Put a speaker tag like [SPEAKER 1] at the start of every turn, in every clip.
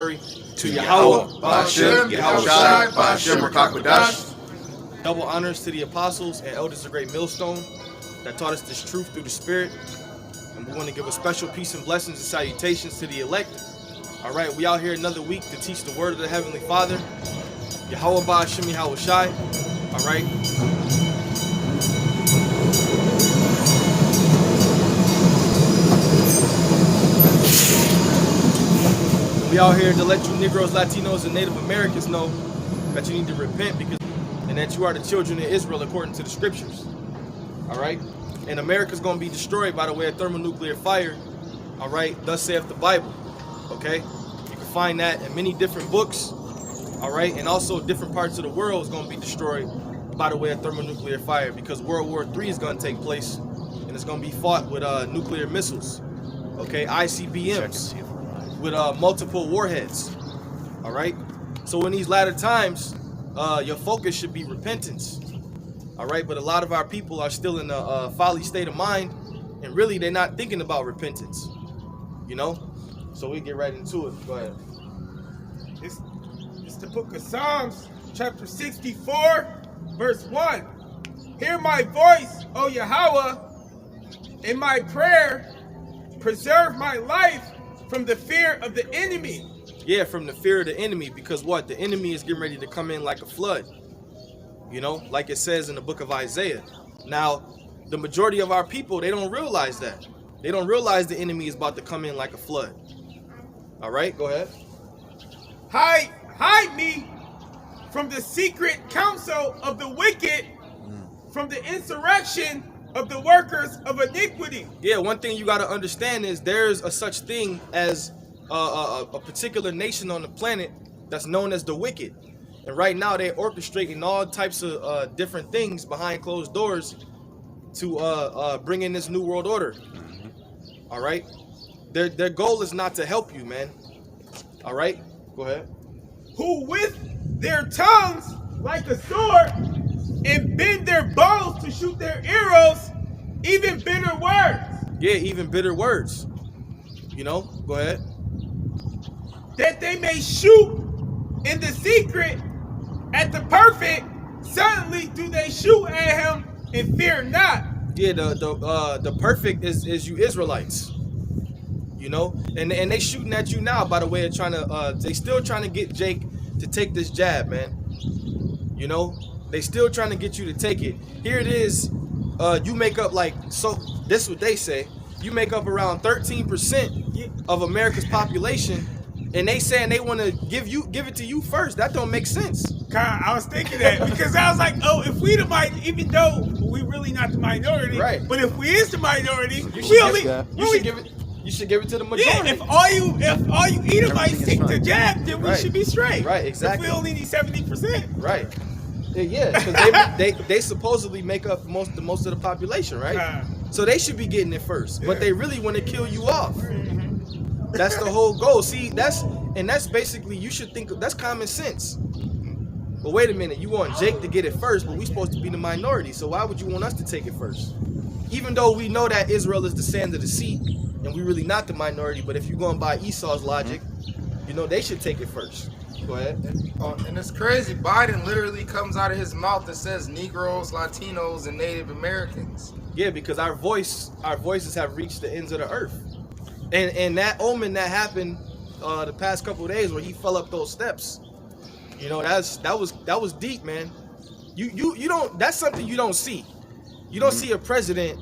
[SPEAKER 1] To Yahweh, Ba'ashem, Yahushai, Ba'ashem, Rakakwadash.
[SPEAKER 2] Double honors to the apostles and elders of Great Millstone that taught us this truth through the Spirit. And we want to give a special peace and blessings and salutations to the elect. All right, we out here another week to teach the word of the Heavenly Father. Yahweh, Ba'ashem, Yahushai. All right. We out here to let you Negroes, Latinos, and Native Americans know that you need to repent and that you are the children of Israel according to the scriptures. All right? And America's going to be destroyed by the way of thermonuclear fire. All right? Thus saith the Bible. Okay? You can find that in many different books. All right? And also different parts of the world is going to be destroyed by the way of thermonuclear fire because World War III is going to take place and it's going to be fought with nuclear missiles. Okay? ICBMs. With multiple warheads. All right, so in these latter times your focus should be repentance. All right, but a lot of our people are still in a folly state of mind, and really they're not thinking about repentance, you know. So we get right into it. Go ahead.
[SPEAKER 3] It's the book of Psalms, chapter 64, verse 1. Hear my voice, O Yahweh, in my prayer. Preserve my life from the fear of the enemy.
[SPEAKER 2] Yeah, from the fear of the enemy, because what? The enemy is getting ready to come in like a flood. You know, like it says in the book of Isaiah. Now, the majority of our people, they don't realize that. They don't realize the enemy is about to come in like a flood. All right, go ahead.
[SPEAKER 3] Hide me from the secret counsel of the wicked, from the insurrection of the workers of iniquity.
[SPEAKER 2] Yeah, one thing you got to understand is there's a such thing as a particular nation on the planet that's known as the wicked. And right now they're orchestrating all types of different things behind closed doors to bring in this new world order. All right? Their goal is not to help you, man. All right? Go ahead.
[SPEAKER 3] Who with their tongues like a sword and bend their bows to shoot their arrows, even bitter words.
[SPEAKER 2] Yeah, even bitter words. You know, go ahead.
[SPEAKER 3] That they may shoot in the secret at the perfect, suddenly do they shoot at him and fear not.
[SPEAKER 2] Yeah, the perfect is you Israelites. You know, and they shooting at you now by the way of trying to they still trying to get Jake to take this jab, man. You know, they still trying to get you to take it. Here it is. You make up this is what they say. You make up around 13% of America's population, and they saying they want to give it to you first. That don't make sense.
[SPEAKER 3] I was thinking that because I was like, oh, if we the minority, even though we really not the minority,
[SPEAKER 2] right?
[SPEAKER 3] But if we is the minority,
[SPEAKER 2] you should give it to the majority.
[SPEAKER 3] Yeah, if all you Edomites take the jab, then we should be straight.
[SPEAKER 2] Right, exactly.
[SPEAKER 3] If we only need 70%.
[SPEAKER 2] Right. Yeah, because they supposedly make up most of the population, right? So they should be getting it first, but they really want to kill you off. That's the whole goal. See, that's basically, you should think that's common sense. But wait a minute, you want Jake to get it first, but we supposed to be the minority. So why would you want us to take it first? Even though we know that Israel is the sand of the sea, and we really not the minority. But if you're going by Esau's logic, you know they should take it first. Go ahead.
[SPEAKER 1] And it's crazy. Biden literally comes out of his mouth and says Negroes, Latinos, and Native Americans.
[SPEAKER 2] Yeah, because our voices have reached the ends of the earth. And that omen that happened the past couple of days where he fell up those steps, you know, that was deep, man. You don't, that's something you don't see. You don't see a president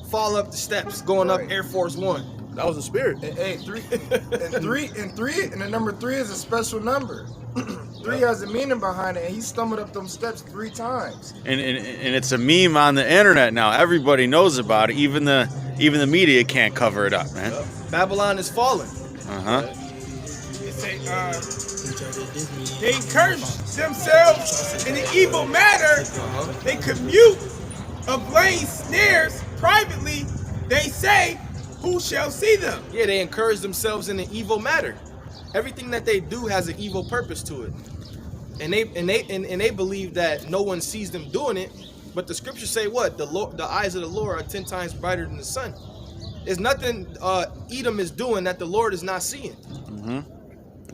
[SPEAKER 2] fall up the steps going up Air Force One.
[SPEAKER 4] That was the spirit.
[SPEAKER 1] And the number 3 is a special number. 3 has a meaning behind it, and he stumbled up them steps 3 times.
[SPEAKER 4] And it's a meme on the internet now. Everybody knows about it. Even the media can't cover it up, man.
[SPEAKER 2] Babylon is falling.
[SPEAKER 3] They encourage themselves in an evil manner. They commute of laying snares privately. They say, who shall see them?
[SPEAKER 2] Yeah, they encourage themselves in an evil matter. Everything that they do has an evil purpose to it, and they believe that no one sees them doing it. But the scriptures say what? The eyes of the Lord are 10 times brighter than the sun. There's nothing Edom is doing that the Lord is not seeing.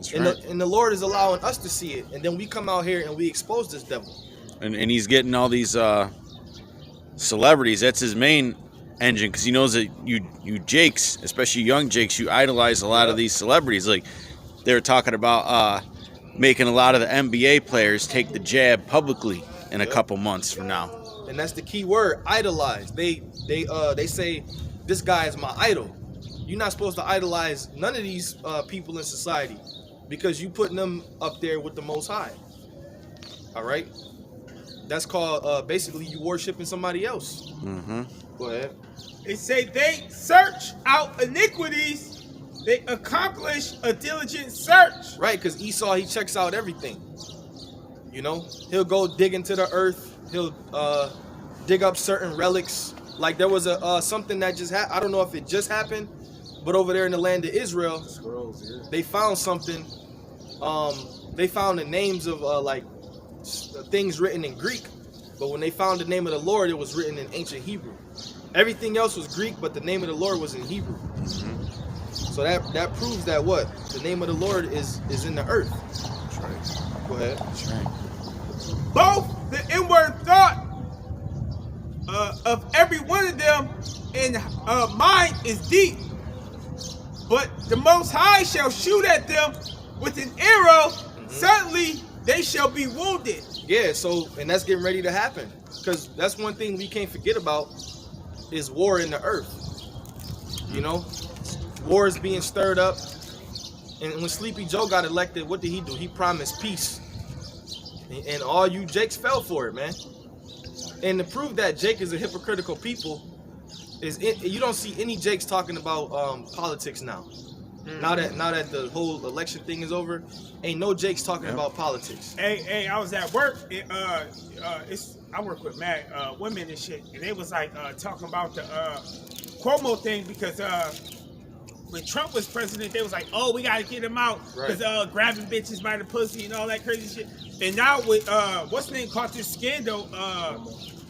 [SPEAKER 4] That's
[SPEAKER 2] And,
[SPEAKER 4] right.
[SPEAKER 2] and the Lord is allowing us to see it, and then we come out here and we expose this devil.
[SPEAKER 4] And he's getting all these celebrities. That's his main engine, because he knows that you Jakes, especially young Jakes, you idolize a lot of these celebrities. Like they were talking about making a lot of the NBA players take the jab publicly in a couple months from now.
[SPEAKER 2] And that's the key word, idolize. They say this guy is my idol. You're not supposed to idolize none of these people in society, because you putting them up there with the Most High. All right, that's called basically you worshiping somebody else.
[SPEAKER 4] Mm-hmm.
[SPEAKER 2] Go ahead.
[SPEAKER 3] It say they search out iniquities, they accomplish a diligent search.
[SPEAKER 2] Right, because Esau, he checks out everything. You know, he'll go dig into the earth. He'll dig up certain relics. Like there was a something that just happened. I don't know if it just happened, but over there in the land of Israel, they found something. They found the names of like things written in Greek, but when they found the name of the Lord, it was written in ancient Hebrew. Everything else was Greek, but the name of the Lord was in Hebrew. So that proves that what? The name of the Lord is in the earth.
[SPEAKER 4] That's right.
[SPEAKER 2] Go ahead.
[SPEAKER 4] That's right.
[SPEAKER 3] Both the inward thought of every one of them and mind is deep, but the Most High shall shoot at them with an arrow. Certainly they shall be wounded.
[SPEAKER 2] Yeah, so, and that's getting ready to happen. Because that's one thing we can't forget about is war in the earth. You know? War is being stirred up. And when Sleepy Joe got elected, what did he do? He promised peace. And all you Jakes fell for it, man. And to prove that Jake is a hypocritical people, you don't see any Jakes talking about politics now. Now that the whole election thing is over, ain't no Jakes talking about politics.
[SPEAKER 3] Hey, I was at work. I work with mad women and shit, and they was like talking about the Cuomo thing, because when Trump was president, they was like, "Oh, we gotta get him out because grabbing bitches by the pussy and all that crazy shit." And now with what's the name caught this scandal?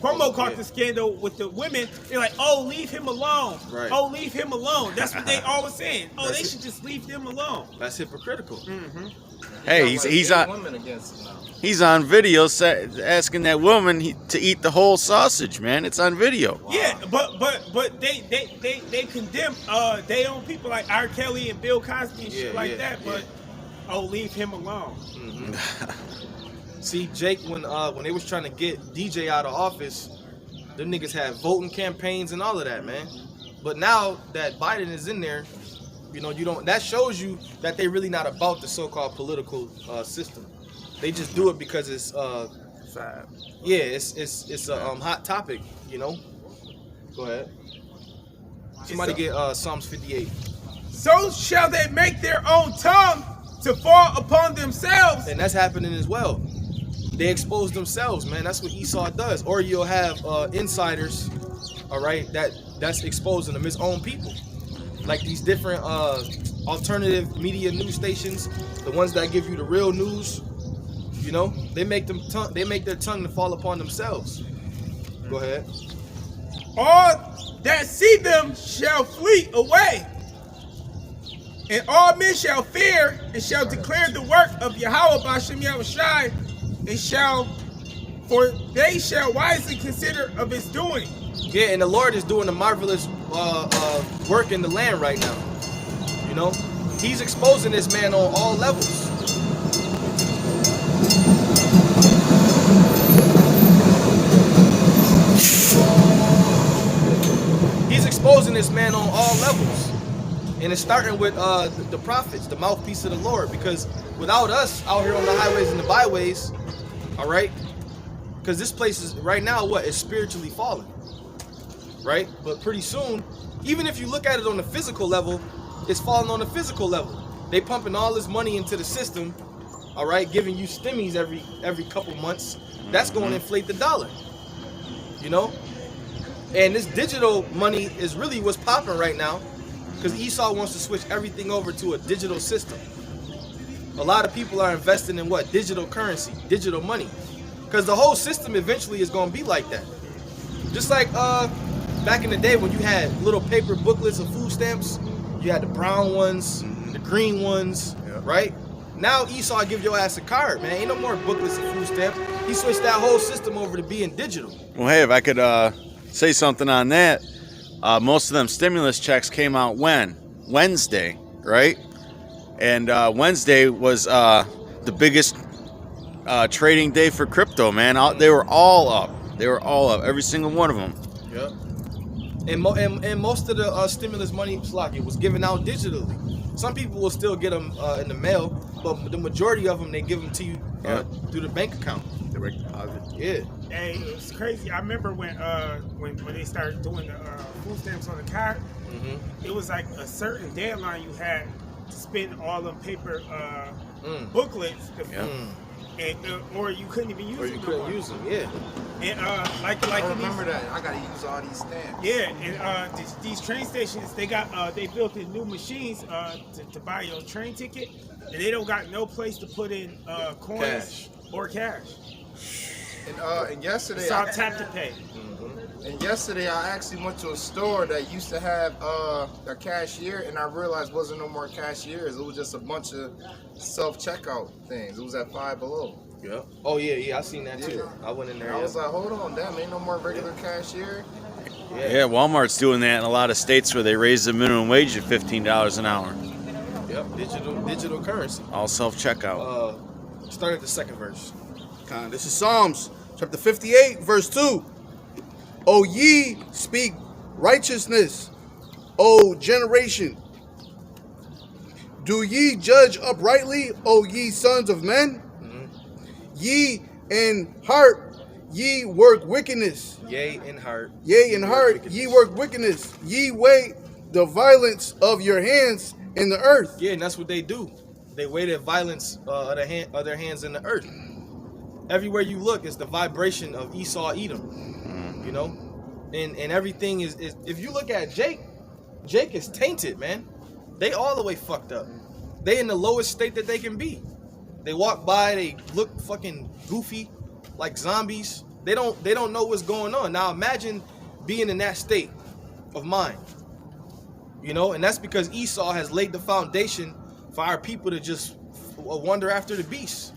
[SPEAKER 3] Cuomo caught the scandal with the women. They're like, "Oh, leave him alone.
[SPEAKER 2] Right.
[SPEAKER 3] Oh, leave him alone." That's what they always saying. Oh, they should just leave them alone.
[SPEAKER 2] That's hypocritical.
[SPEAKER 4] Hey, he's on.
[SPEAKER 1] women against him now.
[SPEAKER 4] He's on video asking that woman to eat the whole sausage, man. It's on video.
[SPEAKER 1] Wow.
[SPEAKER 3] Yeah, but they condemn they own people like R. Kelly and Bill Cosby and shit like that. But leave him alone.
[SPEAKER 2] See, Jake, when they was trying to get DJ out of office, them niggas had voting campaigns and all of that, man. But now that Biden is in there, you know, that shows you that they really not about the so-called political system. They just do it because it's
[SPEAKER 1] Fab.
[SPEAKER 2] yeah, it's a hot topic, you know. Go ahead. Somebody get Psalms 58.
[SPEAKER 3] So shall they make their own tongue to fall upon themselves.
[SPEAKER 2] And that's happening as well. They expose themselves, man. That's what Esau does. Or you'll have insiders, all right, that's exposing them, his own people. Like these different alternative media news stations, the ones that give you the real news, you know, they make their tongue to fall upon themselves. Go ahead.
[SPEAKER 3] All that see them shall flee away, and all men shall fear and shall declare the work of Yahweh B'Shem Yahushai, for they shall wisely consider of his doing.
[SPEAKER 2] Yeah, and the Lord is doing a marvelous work in the land right now. You know, he's exposing this man on all levels. He's exposing this man on all levels. And it's starting with the prophets, the mouthpiece of the Lord. Because without us out here on the highways and the byways, all right? Because this place is right now, it's spiritually falling. Right? But pretty soon, even if you look at it on the physical level, it's falling on the physical level. They pumping all this money into the system, all right, giving you stimmies every couple months. That's going to inflate the dollar, you know? And this digital money is really what's popping right now, because Esau wants to switch everything over to a digital system. A lot of people are investing in digital currency, digital money, because the whole system eventually is going to be like that. Just like back in the day when you had little paper booklets of food stamps, you had the brown ones, the green ones, right? Now Esau give your ass a card, man. Ain't no more booklets and food stamps. He switched that whole system over to being digital.
[SPEAKER 4] Well, hey, if I could say something on that, most of them stimulus checks came out when? Wednesday, right? And Wednesday was the biggest trading day for crypto, man. They were all up. They were all up, every single one of them.
[SPEAKER 2] Yep. And most of the stimulus money, it was given out digitally. Some people will still get them in the mail, but the majority of them, they give them to you through the bank account.
[SPEAKER 5] Direct deposit.
[SPEAKER 2] Yeah.
[SPEAKER 3] Hey, it was crazy. I remember when they started doing the food stamps on the card, it was like a certain deadline you had to spend all them paper booklets. Or you couldn't even use them.
[SPEAKER 2] Or you couldn't use them, yeah.
[SPEAKER 3] And
[SPEAKER 1] I remember that. I gotta use all these stamps.
[SPEAKER 3] Yeah, and these train stations, they built in new machines to buy your train ticket, and they don't got no place to put in coins or cash.
[SPEAKER 1] And yesterday,
[SPEAKER 3] It's all tap to pay.
[SPEAKER 1] And yesterday, I actually went to a store that used to have a cashier, and I realized wasn't no more cashiers. It was just a bunch of self-checkout things. It was at Five Below.
[SPEAKER 2] Yeah. Oh yeah, I seen that too. I went in there.
[SPEAKER 1] And I was like, hold on, damn, ain't no more regular cashier.
[SPEAKER 4] Yeah, Walmart's doing that in a lot of states where they raise the minimum wage to $15 an hour.
[SPEAKER 2] Yep. Digital currency.
[SPEAKER 4] All self-checkout.
[SPEAKER 2] Start at the second verse.
[SPEAKER 5] This is Psalms chapter 58, verse 2. O ye speak righteousness, O generation. Do ye judge uprightly, O ye sons of men? Ye in heart, ye work wickedness.
[SPEAKER 2] Yea, in heart.
[SPEAKER 5] Yea, in heart, ye work wickedness. Ye weigh the violence of your hands in the earth.
[SPEAKER 2] Yeah, and that's what they do. They weigh their violence of their hands in the earth. Everywhere you look, it's the vibration of Esau, Edom. You know, and everything is. If you look at Jake is tainted, man. They all the way fucked up. They in the lowest state that they can be. They walk by, they look fucking goofy, like zombies. They don't know what's going on. Now imagine being in that state of mind. You know, and that's because Esau has laid the foundation for our people to just wander after the beast.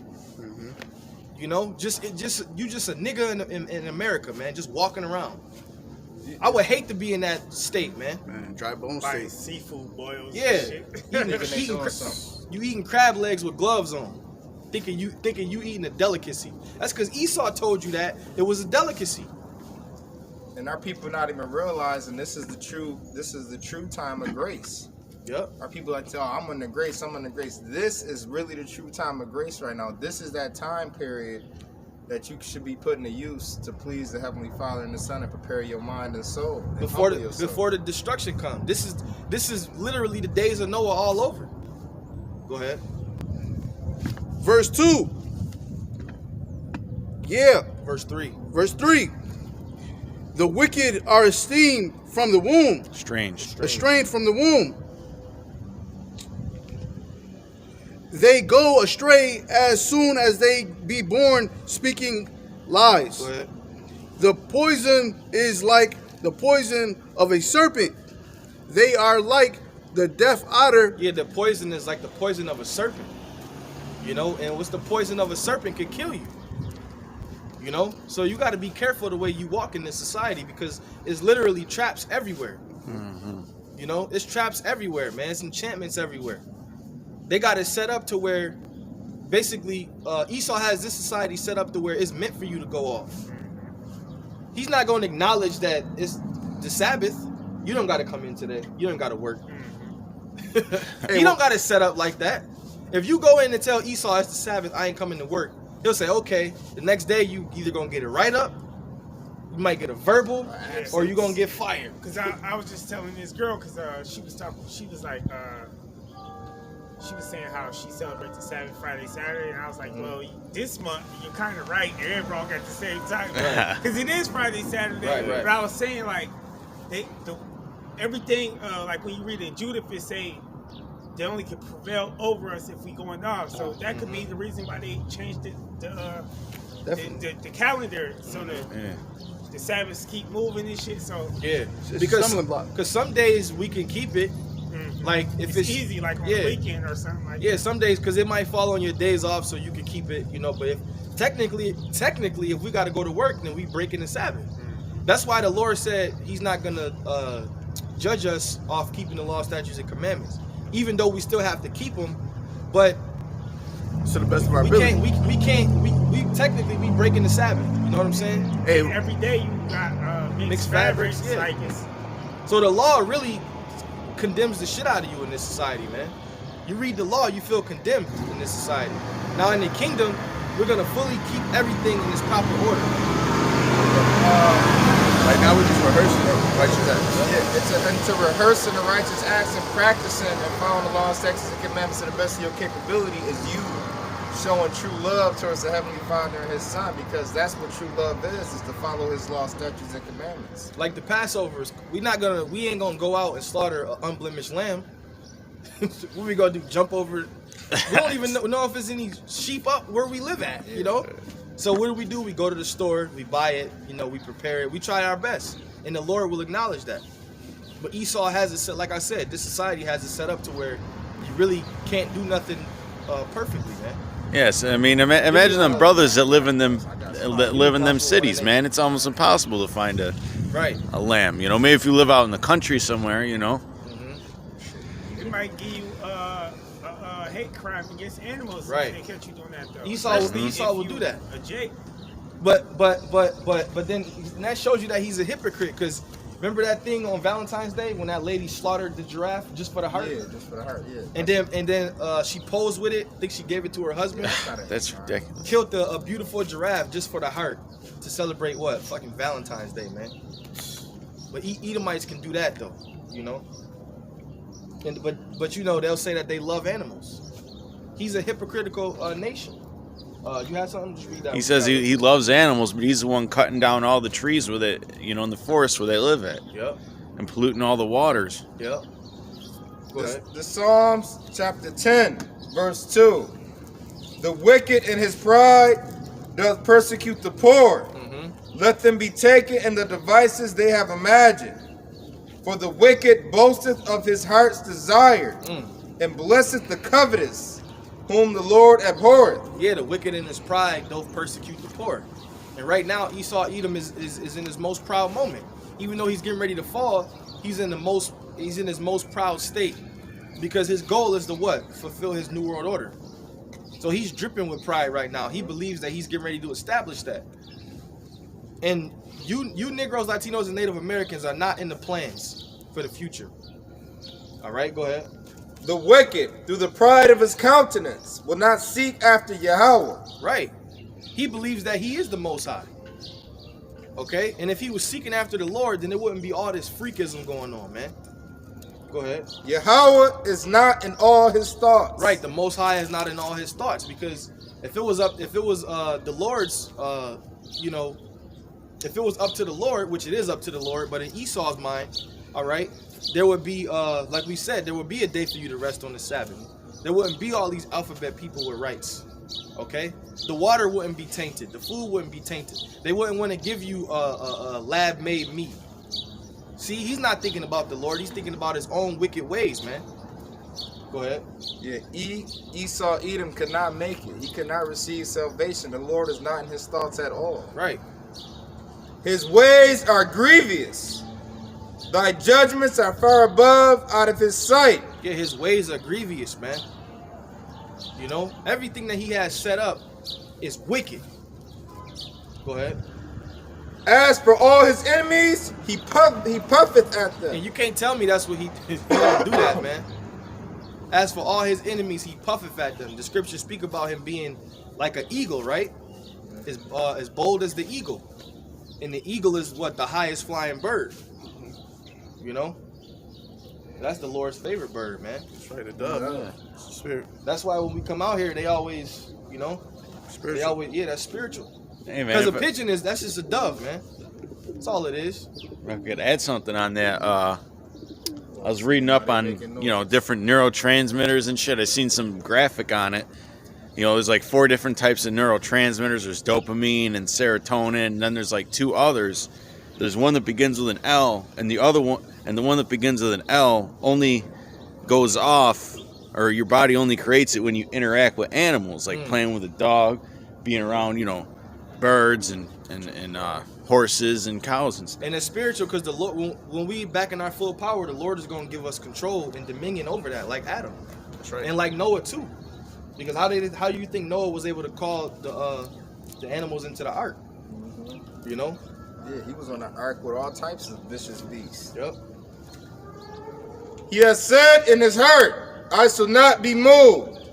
[SPEAKER 2] You know, you just a nigga in America, man, just walking around. I would hate to be in that state, man.
[SPEAKER 5] Dry bone
[SPEAKER 3] Buying
[SPEAKER 5] state.
[SPEAKER 3] seafood boils.
[SPEAKER 2] Yeah,
[SPEAKER 3] And shit.
[SPEAKER 2] you eating crab legs with gloves on, thinking you eating a delicacy. That's because Esau told you that it was a delicacy.
[SPEAKER 1] And our people not even realizing this is the true time of grace.
[SPEAKER 2] Yep.
[SPEAKER 1] Our people like, oh, I'm under grace. This is really the true time of grace right now. This is that time period that you should be putting to use to please the Heavenly Father and the Son and prepare your mind and soul. And
[SPEAKER 2] Before the destruction comes. This is literally the days of Noah all over. Go ahead.
[SPEAKER 5] Verse 2. Yeah.
[SPEAKER 2] Verse 3.
[SPEAKER 5] Verse 3. The wicked are esteemed from the womb. Estranged from the womb. They go astray as soon as they be born, speaking lies.
[SPEAKER 2] Go ahead.
[SPEAKER 5] The poison is like the poison of a serpent. They are like the deaf otter.
[SPEAKER 2] Yeah, the poison is like the poison of a serpent. You know, and what's the poison of a serpent could kill you. You know, so you got to be careful the way you walk in this society because it's literally traps everywhere. You know, it's traps everywhere, man. It's enchantments everywhere. They got it set up to where basically Esau has this society set up to where it's meant for you to go off. He's not going to acknowledge that it's the Sabbath. You don't got to come in today. You don't got to work. He don't got it set up like that. If you go in and tell Esau it's the Sabbath, I ain't coming to work, he'll say, okay, the next day you either going to get it right up, you might get a verbal, or you going to get fired.
[SPEAKER 3] Because I was just telling this girl, because she was like, she was saying how she celebrates the Sabbath Friday, Saturday, and I was like, well, this month, you're kind of right. Everybody all got the same time. Because it is Friday, Saturday.
[SPEAKER 2] Right.
[SPEAKER 3] But I was saying, like, everything, like when you read in Judith, it say they only can prevail over us if we going off. So that could be the reason why they changed the calendar so the Sabbaths keep moving and shit. So
[SPEAKER 2] yeah, because some days we can keep it, Like if it's
[SPEAKER 3] easy, like on
[SPEAKER 2] yeah.
[SPEAKER 3] the weekend or something like
[SPEAKER 2] Yeah,
[SPEAKER 3] that.
[SPEAKER 2] some days because it might fall on your days off, so you can keep it, you know. But if technically, if we got to go to work, then we breaking the Sabbath. That's why the Lord said He's not gonna judge us off keeping the law, statutes, and commandments, even though we still have to keep them. But
[SPEAKER 5] To the best of our
[SPEAKER 2] we
[SPEAKER 5] ability.
[SPEAKER 2] we technically we breaking the Sabbath. You know what I'm saying?
[SPEAKER 5] Hey,
[SPEAKER 3] Every day you got mixed
[SPEAKER 2] Mixed
[SPEAKER 3] fabrics.
[SPEAKER 2] fabrics, yeah.
[SPEAKER 3] Like it's,
[SPEAKER 2] So the law really condemns the shit out of you in this society, man. You read the law, you feel condemned in this society. Now in the kingdom, we're gonna fully keep everything in its proper order.
[SPEAKER 5] right now we're just rehearsing righteous acts.
[SPEAKER 1] Yeah, it's to rehearsing the righteous acts and practicing and following the laws, statutes, and commandments to the best of your capability is you showing true love towards the Heavenly Father and His Son, because that's what true love is to follow His laws, statutes, and commandments.
[SPEAKER 2] Like the Passovers, we ain't gonna go out and slaughter an unblemished lamb. What we gonna do? Jump over? We don't even know if there's any sheep up where we live at, you know? So what do? We go to the store, we buy it, you know, we prepare it, we try our best, and the Lord will acknowledge that. But Esau has it set, like I said, this society has it set up to where you really can't do nothing perfectly, man.
[SPEAKER 4] Yes, I mean, imagine them brothers that live in them cities, man. It's almost impossible to find a lamb. You know, maybe if you live out in the country somewhere, you know.
[SPEAKER 3] it might give you a hate crime against animals
[SPEAKER 2] Right.
[SPEAKER 3] if they catch you doing that though.
[SPEAKER 2] Esau
[SPEAKER 3] Especially
[SPEAKER 2] will
[SPEAKER 3] if
[SPEAKER 2] do
[SPEAKER 3] you
[SPEAKER 2] that.
[SPEAKER 3] A Jake.
[SPEAKER 2] But then that shows you that he's a hypocrite, because remember that thing on Valentine's Day when that lady slaughtered the giraffe just for the heart?
[SPEAKER 1] Yeah, just for the heart, yeah.
[SPEAKER 2] And then she posed with it. I think she gave it to her husband.
[SPEAKER 4] That's ridiculous.
[SPEAKER 2] Killed a beautiful giraffe just for the heart to celebrate what? Fucking Valentine's Day, man. But Edomites can do that though, you know. And but you know they'll say that they love animals. He's a hypocritical nation. You had something? Just read that.
[SPEAKER 4] He says he loves animals, but he's the one cutting down all the trees with it, you know, in the forest where they live at,
[SPEAKER 2] Yep.
[SPEAKER 4] and polluting all the waters.
[SPEAKER 2] Yep. Go ahead.
[SPEAKER 1] The Psalms chapter 10, verse 2. The wicked in his pride doth persecute the poor. Let them be taken in the devices they have imagined. For the wicked boasteth of his heart's desire, and blesseth the covetous, whom the Lord abhorreth.
[SPEAKER 2] Yeah, the wicked in his pride doth persecute the poor. And right now, Edom is in his most proud moment. Even though he's getting ready to fall, he's in his most proud state. Because his goal is to what? Fulfill his New World Order. So he's dripping with pride right now. He believes that he's getting ready to establish that. And you Negroes, Latinos, and Native Americans are not in the plans for the future. All right, go ahead.
[SPEAKER 1] The wicked, through the pride of his countenance, will not seek after Yahweh.
[SPEAKER 2] Right. He believes that he is the Most High. Okay? And if he was seeking after the Lord, then there wouldn't be all this freakism going on, man. Go ahead.
[SPEAKER 1] Yahweh is not in all his thoughts.
[SPEAKER 2] Right, the Most High is not in all his thoughts, because if it was the Lord's, you know, if it was up to the Lord, which it is up to the Lord, but in Esau's mind, all right, there would be, like we said, there would be a day for you to rest on the Sabbath. There wouldn't be all these alphabet people with rights, okay? The water wouldn't be tainted. The food wouldn't be tainted. They wouldn't want to give you a lab-made meat. See, he's not thinking about the Lord. He's thinking about his own wicked ways, man. Go ahead.
[SPEAKER 1] Yeah, Esau, Edom could not make it. He could not receive salvation. The Lord is not in his thoughts at all.
[SPEAKER 2] Right.
[SPEAKER 1] His ways are grievous. Thy judgments are far above out of his sight.
[SPEAKER 2] Yeah, his ways are grievous, man. You know, everything that he has set up is wicked. Go ahead.
[SPEAKER 1] As for all his enemies, he puffeth at them.
[SPEAKER 2] And you can't tell me that's what he don't do that, man. As for all his enemies, he puffeth at them. The scriptures speak about him being like an eagle, right? As bold as the eagle. And the eagle is what? The highest flying bird. You know? That's the Lord's favorite bird, man.
[SPEAKER 5] That's right, a dove.
[SPEAKER 1] Yeah.
[SPEAKER 5] Spirit.
[SPEAKER 2] That's why when we come out here, they always, you know,
[SPEAKER 5] Spiritual.
[SPEAKER 2] they always, yeah, that's spiritual.
[SPEAKER 4] Hey, man,
[SPEAKER 2] Because a
[SPEAKER 4] if
[SPEAKER 2] pigeon that's just a dove, man. That's all it is.
[SPEAKER 4] I could add something on that. I was reading up on, you know, different neurotransmitters and shit. I seen some graphic on it. You know, there's like 4 different types of neurotransmitters. There's dopamine and serotonin, and then there's like 2 others. There's one that begins with an L, and the other one, and the one that begins with an L only goes off, or your body only creates it when you interact with animals, like playing with a dog, being around, birds and horses and cows and stuff.
[SPEAKER 2] And it's spiritual because the Lord, when we back in our full power, the Lord is going to give us control and dominion over that, like Adam.
[SPEAKER 1] That's right.
[SPEAKER 2] And like Noah too, because how do you think Noah was able to call the animals into the ark? You know?
[SPEAKER 1] Yeah, he was on the ark with all types of vicious beasts.
[SPEAKER 2] Yep.
[SPEAKER 1] He has said in his heart, I shall not be moved,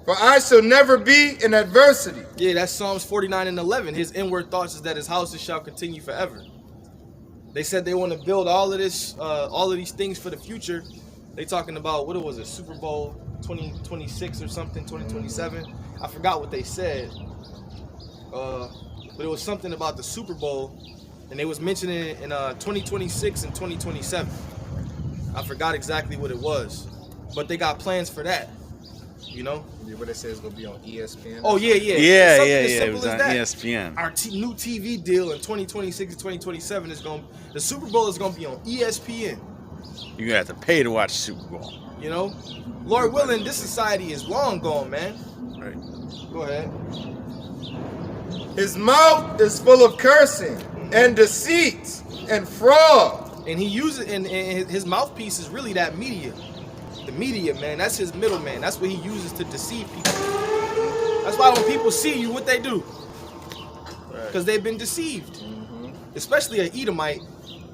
[SPEAKER 1] for I shall never be in adversity.
[SPEAKER 2] Yeah, that's Psalms 49:11. His inward thoughts is that his houses shall continue forever. They said they want to build all of these things for the future. They talking about, what was it, Super Bowl 2026 or something, 2027. I forgot what they said. But it was something about the Super Bowl, and they was mentioning it in 2026 and 2027. I forgot exactly what it was, but they got plans for that.
[SPEAKER 1] Yeah, what they say is gonna be on ESPN.
[SPEAKER 2] Oh yeah.
[SPEAKER 4] Yeah. It
[SPEAKER 2] Simple
[SPEAKER 4] was
[SPEAKER 2] as
[SPEAKER 4] on
[SPEAKER 2] that.
[SPEAKER 4] ESPN.
[SPEAKER 2] Our new TV deal in 2026 and 2027 is the Super Bowl is gonna be on ESPN.
[SPEAKER 4] You're gonna have to pay to watch Super Bowl.
[SPEAKER 2] Lord willing, this society is long gone, man.
[SPEAKER 4] Right.
[SPEAKER 2] Go ahead.
[SPEAKER 1] His mouth is full of cursing and deceit and fraud.
[SPEAKER 2] And he uses, and his mouthpiece is really that media. The media, man, that's his middleman. That's what he uses to deceive people. That's why when people see you, what they do? Because they've been deceived. Especially an Edomite.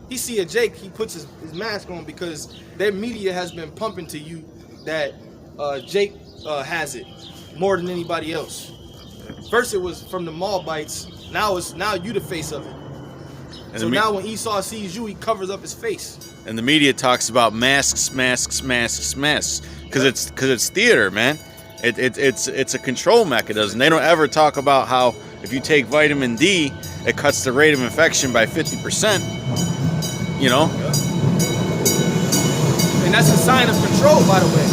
[SPEAKER 2] He see a Jake, he puts his mask on because their media has been pumping to you that Jake has it more than anybody else. First it was from the Moabites. Now you the face of it.
[SPEAKER 4] And
[SPEAKER 2] So now when Esau sees you, he covers up his face.
[SPEAKER 4] And the media talks about masks, because it's theater, man. It's a control mechanism. They don't ever talk about how if you take vitamin D, it cuts the rate of infection by 50%.
[SPEAKER 2] And that's a sign of control, by the way.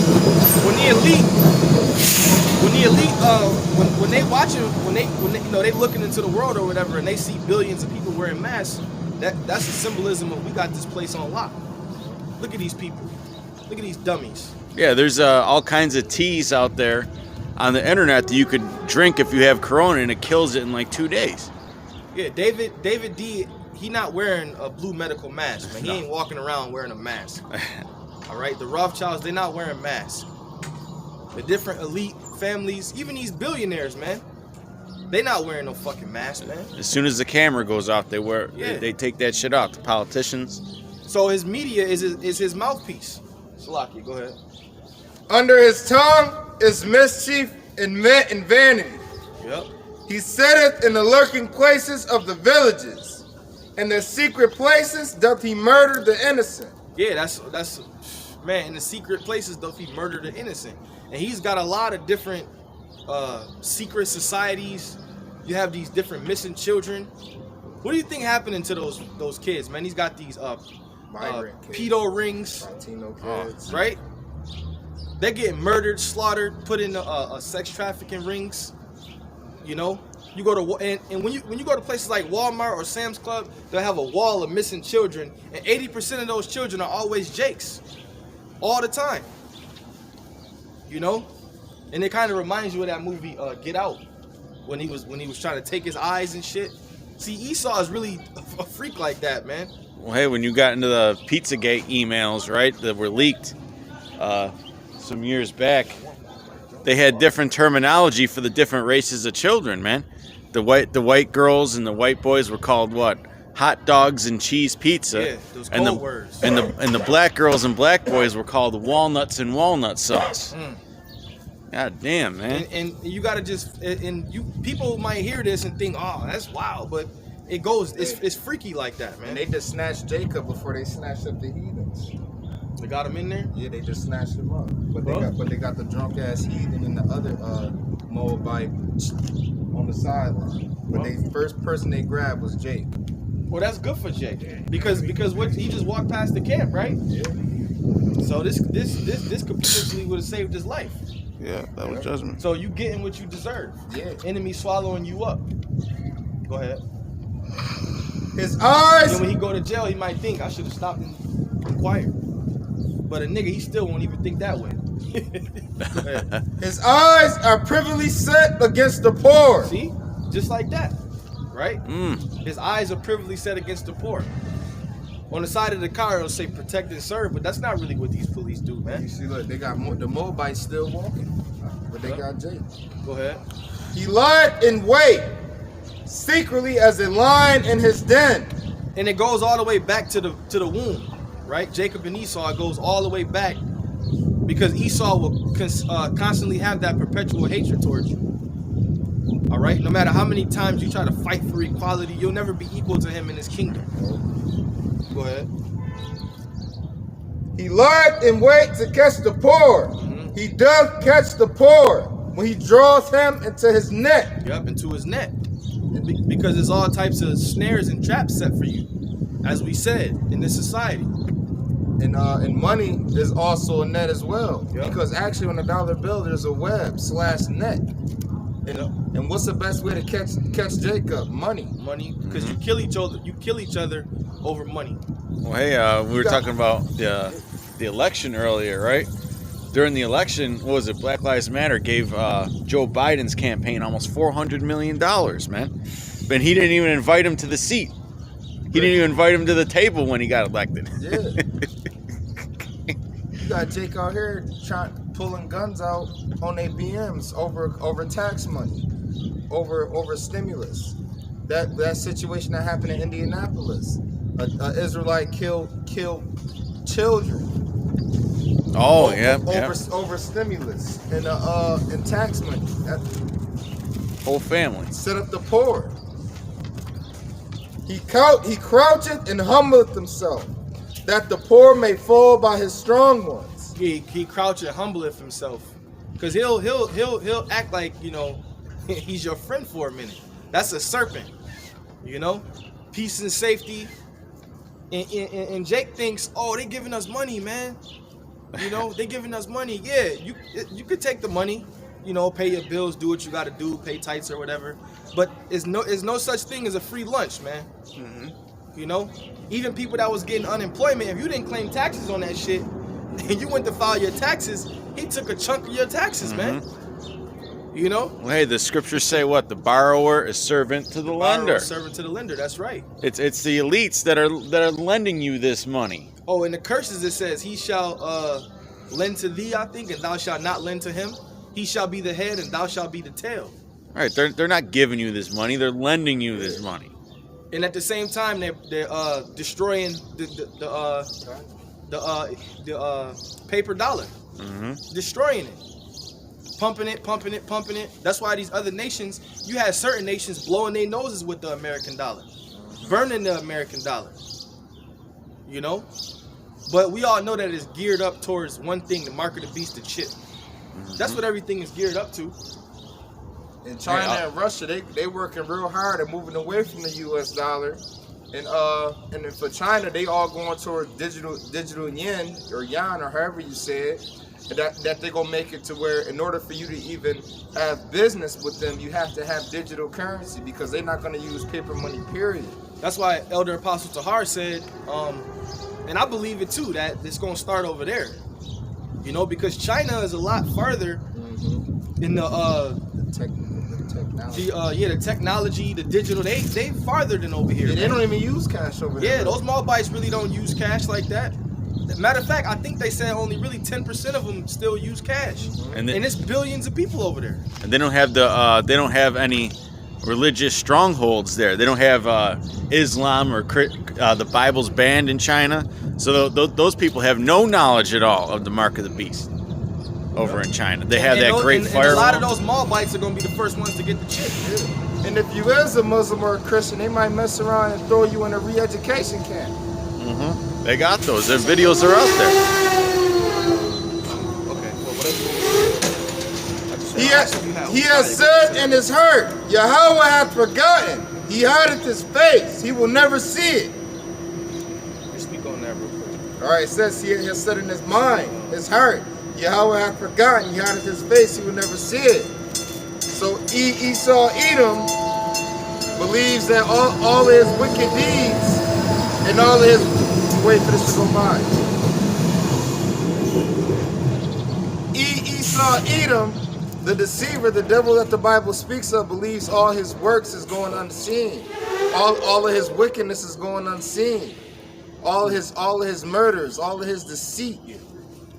[SPEAKER 2] When they watching, when they looking into the world or whatever, and they see billions of people wearing masks, that's a symbolism of we got this place on lock. Look at these people. Look at these dummies.
[SPEAKER 4] Yeah, there's all kinds of teas out there on the internet that you could drink if you have corona, and it kills it in like 2 days.
[SPEAKER 2] Yeah, David D, he not wearing a blue medical mask, man. He ain't walking around wearing a mask. All right, the Rothschilds, they're not wearing masks. The different elite families, even these billionaires, man, they not wearing no fucking mask, man.
[SPEAKER 4] As soon as the camera goes off, they take that shit off. The politicians.
[SPEAKER 2] So his media is his mouthpiece. Salaki, go ahead.
[SPEAKER 1] Under his tongue is mischief and vanity.
[SPEAKER 2] Yep.
[SPEAKER 1] He sitteth in the lurking places of the villages. In the secret places doth he murder the innocent.
[SPEAKER 2] Yeah, that's man, in the secret places doth he murder the innocent. And he's got a lot of different secret societies. You have these different missing children. What do you think happening to those kids, man? He's got these pedo rings,
[SPEAKER 1] Latino kids.
[SPEAKER 2] right? They're getting murdered, slaughtered, put in sex trafficking rings. You go to and when you go to places like Walmart or Sam's Club, they'll have a wall of missing children, and 80% of those children are always Jakes, all the time. And it kind of reminds you of that movie Get Out, when he was trying to take his eyes and shit. See, Esau is really a freak like that, man.
[SPEAKER 4] Well, hey, when you got into the Pizzagate emails, right, that were leaked some years back, they had different terminology for the different races of children, man. The white girls and the white boys were called what? Hot dogs and cheese pizza.
[SPEAKER 2] Yeah, those code words.
[SPEAKER 4] And the black girls and black boys were called walnuts and walnut sauce. God damn, man.
[SPEAKER 2] And you gotta people might hear this and think, oh, that's wild, but it's freaky like that, man.
[SPEAKER 1] And they just snatched Jacob before they snatched up the heathens.
[SPEAKER 2] They got him in there?
[SPEAKER 1] Yeah, they just snatched him up. But they got the drunk ass heathen and the other Moabite on the sideline. But the first person they grabbed was Jake.
[SPEAKER 2] Well, that's good for Jake. Because what he just walked past the camp, right?
[SPEAKER 1] Yeah.
[SPEAKER 2] So this could potentially would have saved his life.
[SPEAKER 5] Yeah, that was judgment.
[SPEAKER 2] So you getting what you deserve.
[SPEAKER 1] Yeah.
[SPEAKER 2] Enemy swallowing you up. Go ahead.
[SPEAKER 1] His eyes.
[SPEAKER 2] And when he go to jail, he might think I should have stopped and inquired. But a nigga, he still won't even think that way. Go ahead.
[SPEAKER 1] His eyes are privily set against the poor.
[SPEAKER 2] See? Just like that. Right?
[SPEAKER 4] Mm.
[SPEAKER 2] His eyes are privily set against the poor. On the side of the car, it'll say protect and serve, but that's not really what these police do,
[SPEAKER 1] You
[SPEAKER 2] man.
[SPEAKER 1] see, look, they got the Moabites still walking, but they got Jake.
[SPEAKER 2] Go ahead.
[SPEAKER 1] He lied in wait, secretly as a lion in his den.
[SPEAKER 2] And it goes all the way back to the womb, right? Jacob and Esau, it goes all the way back because Esau will constantly have that perpetual hatred towards you. All right? No matter how many times you try to fight for equality, you'll never be equal to him in his kingdom. Go ahead.
[SPEAKER 1] He lied in wait to catch the poor.
[SPEAKER 2] Mm-hmm.
[SPEAKER 1] He does catch the poor when he draws him into his net.
[SPEAKER 2] Yep, into his net. Because there's all types of snares and traps set for you, as we said, in this society.
[SPEAKER 1] And money is also a net as well.
[SPEAKER 2] Yep.
[SPEAKER 1] Because actually on a dollar bill, there's a web/net.
[SPEAKER 2] Yep.
[SPEAKER 1] And what's the best way to catch Jacob? Money.
[SPEAKER 2] Money, because you kill each other over money.
[SPEAKER 4] Well, hey, we were talking about the election earlier, right? During the election, what was it? Black Lives Matter gave Joe Biden's campaign almost $400 million, man. But he didn't even invite him to the seat. He didn't even invite him to the table when he got elected.
[SPEAKER 1] Yeah. You got Jake out here pulling guns out on their BMs over tax money, over stimulus. That situation that happened in Indianapolis, a Israelite killed children.
[SPEAKER 4] Oh, yeah.
[SPEAKER 1] Over stimulus and tax money.
[SPEAKER 4] Whole family.
[SPEAKER 1] Set up the poor. He croucheth and humbleth himself, that the poor may fall by his strong ones.
[SPEAKER 2] He crouch and humbleth himself, because he'll act like, you know, he's your friend for a minute. That's a serpent, you know, peace and safety. And Jake thinks, oh, they giving us money, man. You know, they giving us money. Yeah, you could take the money, you know, pay your bills, do what you got to do, pay tights or whatever. But it's no such thing as a free lunch, man.
[SPEAKER 5] Mm-hmm.
[SPEAKER 2] You know, even people that was getting unemployment, if you didn't claim taxes on that shit, and you went to file your taxes, he took a chunk of your taxes, man. You know?
[SPEAKER 4] Well, hey, the scriptures say what? The borrower is servant to the lender.
[SPEAKER 2] Servant to the lender. That's right.
[SPEAKER 4] It's the elites that are lending you this money.
[SPEAKER 2] Oh, in the curses it says, he shall lend to thee, I think, and thou shalt not lend to him. He shall be the head, and thou shalt be the tail.
[SPEAKER 4] All right, they're not giving you this money; they're lending you this money.
[SPEAKER 2] And at the same time, they're destroying the paper dollar, destroying it, pumping it. That's why these other nations, you had certain nations blowing their noses with the American dollar, burning the American dollar. You know, but we all know that it's geared up towards one thing: the mark of the beast, the chip. That's what everything is geared up to.
[SPEAKER 1] In China and Russia, they working real hard at moving away from the U.S. dollar, and then for China, they all going towards digital yen or however you say it, and that they gonna make it to where in order for you to even have business with them, you have to have digital currency because they're not gonna use paper money. Period.
[SPEAKER 2] That's why Elder Apostle Tahar said, and I believe it too, that it's gonna start over there. You know, because China is a lot farther in the technology. The technology, the digital, they farther than over here.
[SPEAKER 1] Yeah, they don't even use cash over there.
[SPEAKER 2] Yeah, those Moabites really don't use cash like that. Matter of fact, I think they said only really 10% of them still use cash, and it's billions of people over there.
[SPEAKER 4] And they don't have any religious strongholds there. They don't have Islam or the Bible's banned in China, so those people have no knowledge at all of the mark of the beast over in China. They have that great firewall.
[SPEAKER 2] And a lot of those Moabites are going to be the first ones to get the chip.
[SPEAKER 1] Yeah. And if you is a Muslim or a Christian, they might mess around and throw you in a re-education camp.
[SPEAKER 4] They got those. Their videos are out there.
[SPEAKER 2] Okay, well, whatever.
[SPEAKER 1] He has said in his heart, Yahweh hath forgotten. He hideth his face. He will never see it.
[SPEAKER 2] Let's speak on that real quick.
[SPEAKER 1] All right, it says he has said in his mind, his heart, Yahweh hath forgotten. He hideth his face. He will never see it. So Esau Edom believes that all his wicked deeds and all his... Wait for this to go by. Esau, Edom, the deceiver, the devil that the Bible speaks of, believes all his works is going unseen. All of his wickedness is going unseen. All of his murders, all of his deceit,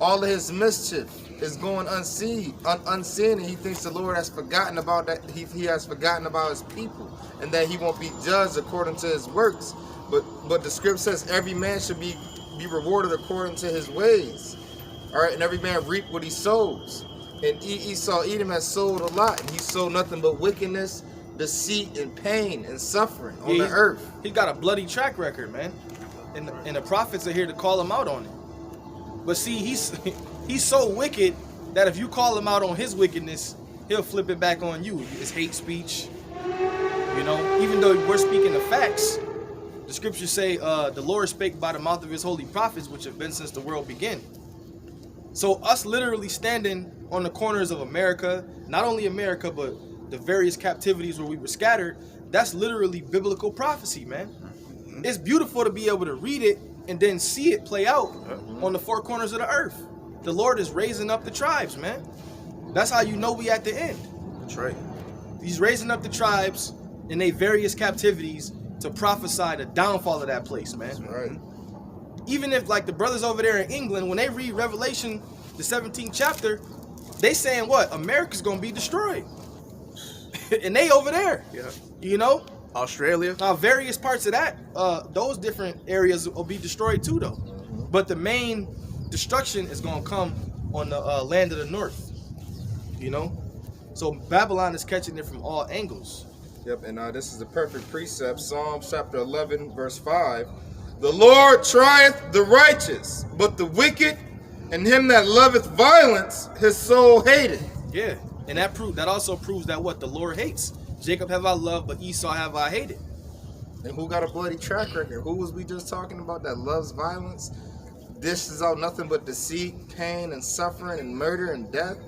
[SPEAKER 1] all of his mischief is going unseen, and he thinks the Lord has forgotten about that. He has forgotten about his people, and that he won't be judged according to his works. But the script says every man should be rewarded according to his ways. All right, and every man reap what he sows. And Esau, Edom has sowed a lot, and he sowed nothing but wickedness, deceit, and pain and suffering on the earth.
[SPEAKER 2] He's got a bloody track record, man, and the prophets are here to call him out on it. But see, he's so wicked that if you call him out on his wickedness, he'll flip it back on you. It's hate speech, you know. Even though we're speaking the facts, the scriptures say the Lord spake by the mouth of his holy prophets, which have been since the world began. So us literally standing on the corners of America, not only America, but the various captivities where we were scattered, that's literally biblical prophecy, man. It's beautiful to be able to read it and then see it play out on the four corners of the earth. The Lord is raising up the tribes, man. That's how you know we at the end.
[SPEAKER 5] That's right.
[SPEAKER 2] He's raising up the tribes in their various captivities to prophesy the downfall of that place, man.
[SPEAKER 1] That's right.
[SPEAKER 2] Even if, like, the brothers over there in England, when they read Revelation, the 17th chapter, they saying what? America's gonna be destroyed. And they over there.
[SPEAKER 5] Yeah.
[SPEAKER 2] You know?
[SPEAKER 5] Australia.
[SPEAKER 2] Various parts of that, those different areas will be destroyed too, though. But the main destruction is gonna come on the land of the north. You know? So Babylon is catching it from all angles.
[SPEAKER 1] Yep, and this is the perfect precept. Psalms chapter 11, verse 5. The Lord trieth the righteous, but the wicked and him that loveth violence, his soul hateth.
[SPEAKER 2] Yeah, and that also proves that what the Lord hates. Jacob have I loved, but Esau have I hated.
[SPEAKER 1] And who got a bloody track record? Who was we just talking about that loves violence? Dishes out nothing but deceit, pain, and suffering, and murder, and death?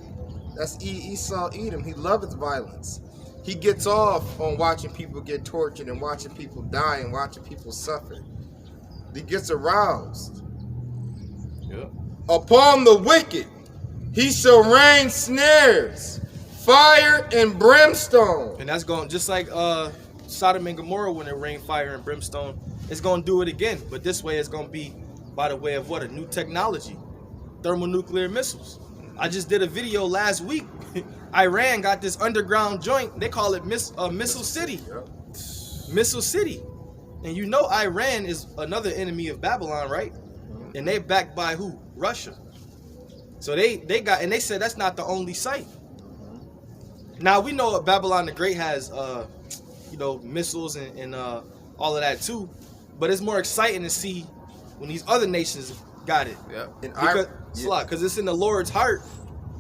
[SPEAKER 1] That's Esau, Edom. He loveth violence. He gets off on watching people get tortured and watching people die and watching people suffer. He gets aroused.
[SPEAKER 2] Yeah.
[SPEAKER 1] Upon the wicked he shall rain snares, fire and brimstone.
[SPEAKER 2] And that's going just like Sodom and Gomorrah when it rained fire and brimstone. It's going to do it again, but this way it's going to be by the way of what? A new technology, thermonuclear missiles. I just did a video last week. Iran got this underground joint. They call it Missile City.
[SPEAKER 1] Yep.
[SPEAKER 2] Missile City. And you know Iran is another enemy of Babylon, right? And they backed by who? Russia. So they got, and they said that's not the only site. Now we know Babylon the Great has missiles and all of that too, but it's more exciting to see when these other nations got it.
[SPEAKER 5] Yeah.
[SPEAKER 2] Because it's in the Lord's heart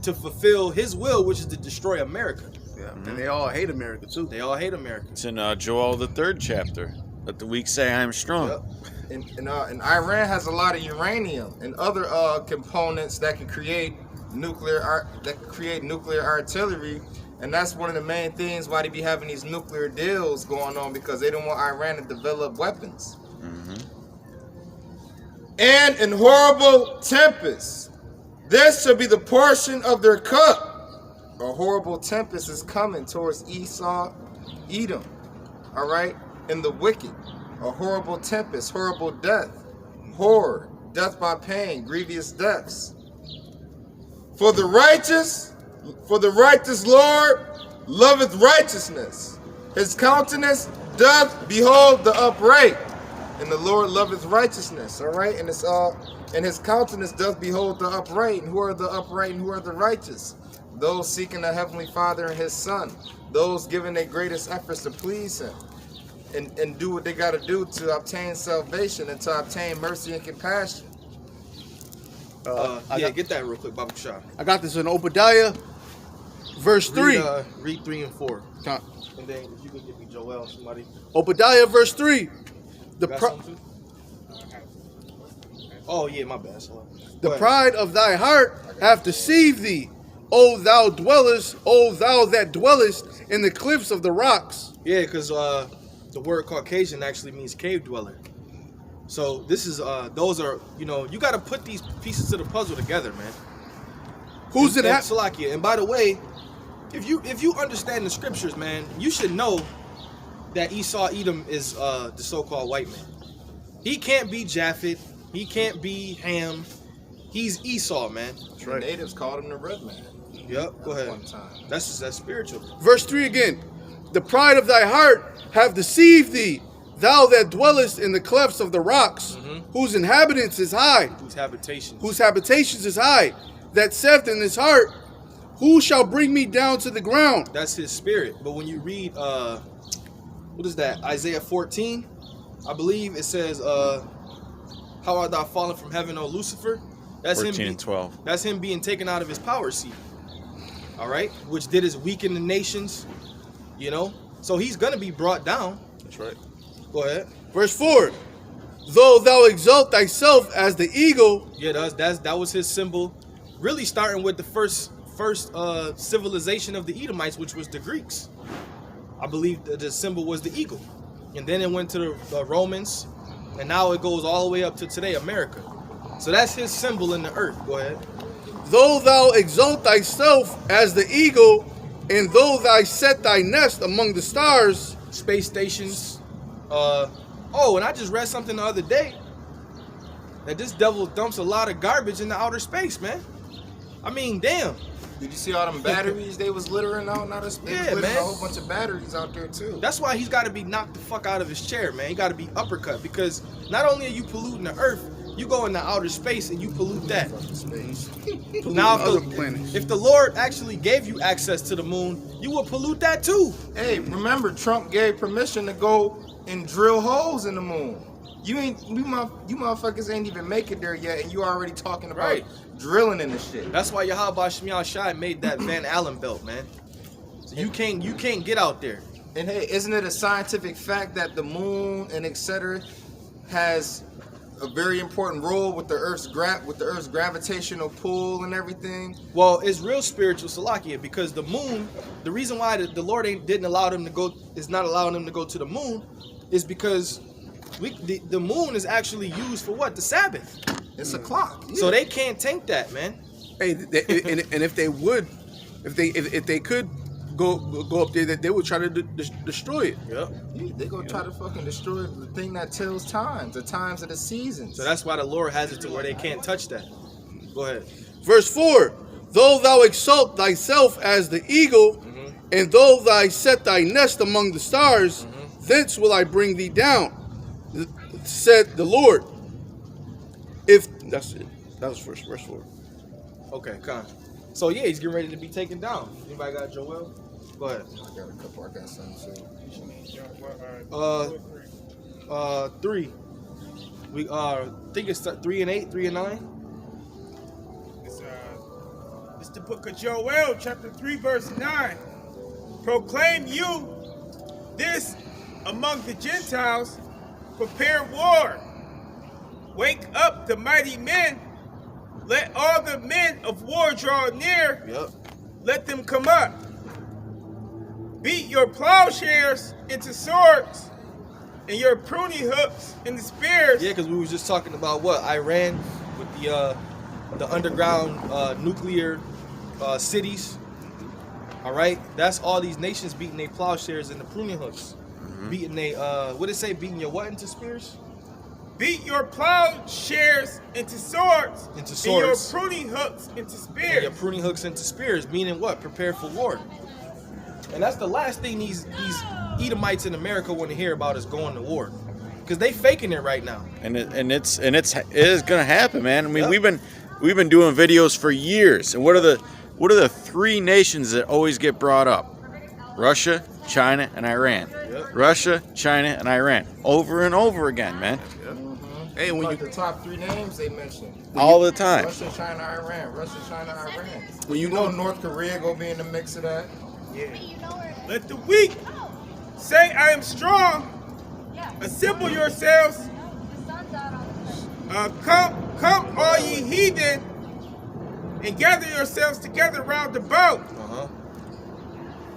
[SPEAKER 2] to fulfill his will, which is to destroy America.
[SPEAKER 5] Yeah. And they all hate America too.
[SPEAKER 2] They all hate America.
[SPEAKER 4] It's in Joel the 3rd chapter. Let the weak say I am strong.
[SPEAKER 2] Yep.
[SPEAKER 1] And Iran has a lot of uranium and other components that can create nuclear artillery, and that's one of the main things why they be having these nuclear deals going on, because they don't want Iran to develop weapons. And in horrible tempest, this shall be the portion of their cup. A horrible tempest is coming towards Esau, Edom. All right, and the wicked. A horrible tempest, horrible death, horror, death by pain, grievous deaths. For the righteous Lord loveth righteousness. His countenance doth behold the upright. And the Lord loveth righteousness. All right, and it's all, and his countenance doth behold the upright. And who are the upright and who are the righteous? Those seeking the Heavenly Father and his Son. Those giving their greatest efforts to please him. And do what they got to do to obtain salvation and to obtain mercy and compassion.
[SPEAKER 2] Get that real quick, Baba Shah.
[SPEAKER 5] I got this in Obadiah, verse 3.
[SPEAKER 2] Read 3 and 4.
[SPEAKER 5] Huh.
[SPEAKER 2] And then if you could give me Joel, somebody.
[SPEAKER 5] Obadiah, verse 3.
[SPEAKER 2] Oh, yeah, my bad.
[SPEAKER 5] The pride of thy heart hath deceived thee, O thou that dwellest in the cliffs of the rocks.
[SPEAKER 2] Yeah, because the word Caucasian actually means cave dweller. So this is, those are, you got to put these pieces of the puzzle together, man.
[SPEAKER 5] Who's in that?
[SPEAKER 2] Salakia. And by the way, if you understand the scriptures, man, you should know that Esau Edom is the so-called white man. He can't be Japhet. He can't be Ham. He's Esau, man.
[SPEAKER 5] That's right.
[SPEAKER 1] The natives called him the red man.
[SPEAKER 2] Yep, go ahead.
[SPEAKER 1] One time.
[SPEAKER 2] That's spiritual.
[SPEAKER 5] Verse 3 again. The pride of thy heart have deceived thee, thou that dwellest in the clefts of the rocks, whose inhabitants is high,
[SPEAKER 2] Whose habitations.
[SPEAKER 5] whose habitations is high, that saith in his heart, who shall bring me down to the ground?
[SPEAKER 2] That's his spirit. But when you read, what is that? Isaiah 14, I believe it says, how art thou fallen from heaven, O Lucifer? That's
[SPEAKER 4] 14
[SPEAKER 2] him.
[SPEAKER 4] and 12.
[SPEAKER 2] That's him being taken out of his power seat. All right, which did is weaken the nations. You know, so he's gonna be brought down.
[SPEAKER 5] That's right.
[SPEAKER 2] Go ahead.
[SPEAKER 5] Verse 4. Though thou exalt thyself as the eagle,
[SPEAKER 2] Yeah, that was his symbol. Really starting with the first civilization of the Edomites, which was the Greeks. I believe the symbol was the eagle. And then it went to the Romans. And now it goes all the way up to today, America. So that's his symbol in the earth. Go ahead.
[SPEAKER 5] though thou exalt thyself as the eagle, and though thou set thy nest among the stars,
[SPEAKER 2] Space stations. Oh, and I just read something the other day that this devil dumps a lot of garbage into outer space, man. I mean, damn.
[SPEAKER 1] Did you see all them batteries they was littering out in outer space?
[SPEAKER 2] Yeah,
[SPEAKER 1] They was littering
[SPEAKER 2] man.
[SPEAKER 1] a whole bunch of batteries out there too.
[SPEAKER 2] That's why he's got to be knocked the fuck out of his chair, man. He got to be uppercut, because not only are you polluting the earth, you go into outer space and you pollute that. Now,
[SPEAKER 5] other planets.
[SPEAKER 2] if the Lord actually gave you access to the moon, you will pollute that too.
[SPEAKER 1] Hey, remember Trump gave permission to go and drill holes in the moon. You motherfuckers ain't even make it there yet, and you already talking about
[SPEAKER 2] Right.
[SPEAKER 1] drilling in the shit.
[SPEAKER 2] That's why Yahweh Shemiah Shai made that Van Allen belt, man. So you can't get out there.
[SPEAKER 1] And hey, isn't it a scientific fact that the moon and etc. has a very important role with the Earth's gravitational pull and everything?
[SPEAKER 2] Well, it's real spiritual, Salakia, because the moon, the reason why the Lord didn't allow them to go, is not allowing them to go to the moon, is because the moon is actually used for what? The Sabbath.
[SPEAKER 1] It's a clock.
[SPEAKER 2] So they can't tank that, man.
[SPEAKER 5] hey, and if they would, if they could go up there, that they would try to destroy it.
[SPEAKER 2] Yep.
[SPEAKER 1] They gonna try to fucking destroy the thing that tells times, the times of the seasons.
[SPEAKER 2] So that's why the Lord has it to where they can't touch that. Go ahead.
[SPEAKER 5] Verse 4, though thou exalt thyself as the eagle, and though thou set thy nest among the stars, thence will I bring thee down, said the Lord. If that's it. That was verse 4.
[SPEAKER 2] Okay, con. So yeah, he's getting ready to be taken down. Anybody got Joel? Go ahead.
[SPEAKER 1] I got a couple. I got some too.
[SPEAKER 2] 3. We think it's 3 and 8, 3 and 9.
[SPEAKER 3] It's the book of Joel, chapter 3, verse 9. Proclaim you this among the Gentiles, prepare war. Wake up the mighty men. Let all the men of war draw near.
[SPEAKER 2] Yep.
[SPEAKER 3] Let them come up. Beat your plowshares into swords, and your pruning hooks into spears.
[SPEAKER 2] Yeah, because we was just talking about what Iran with the underground nuclear cities. All right, that's all these nations beating their plowshares and the pruning hooks, beating they what did it say? Beating your what into spears?
[SPEAKER 3] Beat your plowshares into swords,
[SPEAKER 2] Into
[SPEAKER 3] and your
[SPEAKER 2] swords.
[SPEAKER 3] pruning hooks into
[SPEAKER 2] And
[SPEAKER 3] spears.
[SPEAKER 2] your pruning hooks into spears, meaning what? Prepare for war. And that's the last thing these Edomites in America want to hear about is going to war, because they faking it right now.
[SPEAKER 4] And it is gonna happen, man. I mean,
[SPEAKER 2] Yep.
[SPEAKER 4] we've been doing videos for years, and what are the 3 nations that always get brought up? Russia, China, and Iran.
[SPEAKER 2] Yep.
[SPEAKER 4] Russia, China, and Iran, over and over again, man,
[SPEAKER 5] Hey, when
[SPEAKER 1] Like
[SPEAKER 5] you
[SPEAKER 1] the top 3 names they mentioned.
[SPEAKER 4] all the time.
[SPEAKER 1] Russia, China, Iran. Russia, China, Iran.
[SPEAKER 5] when you
[SPEAKER 1] You know
[SPEAKER 5] know
[SPEAKER 1] North Korea gonna be in the mix of that.
[SPEAKER 3] Let the weak say, I am strong. Assemble yourselves. Come, all ye heathen, and gather yourselves together round about.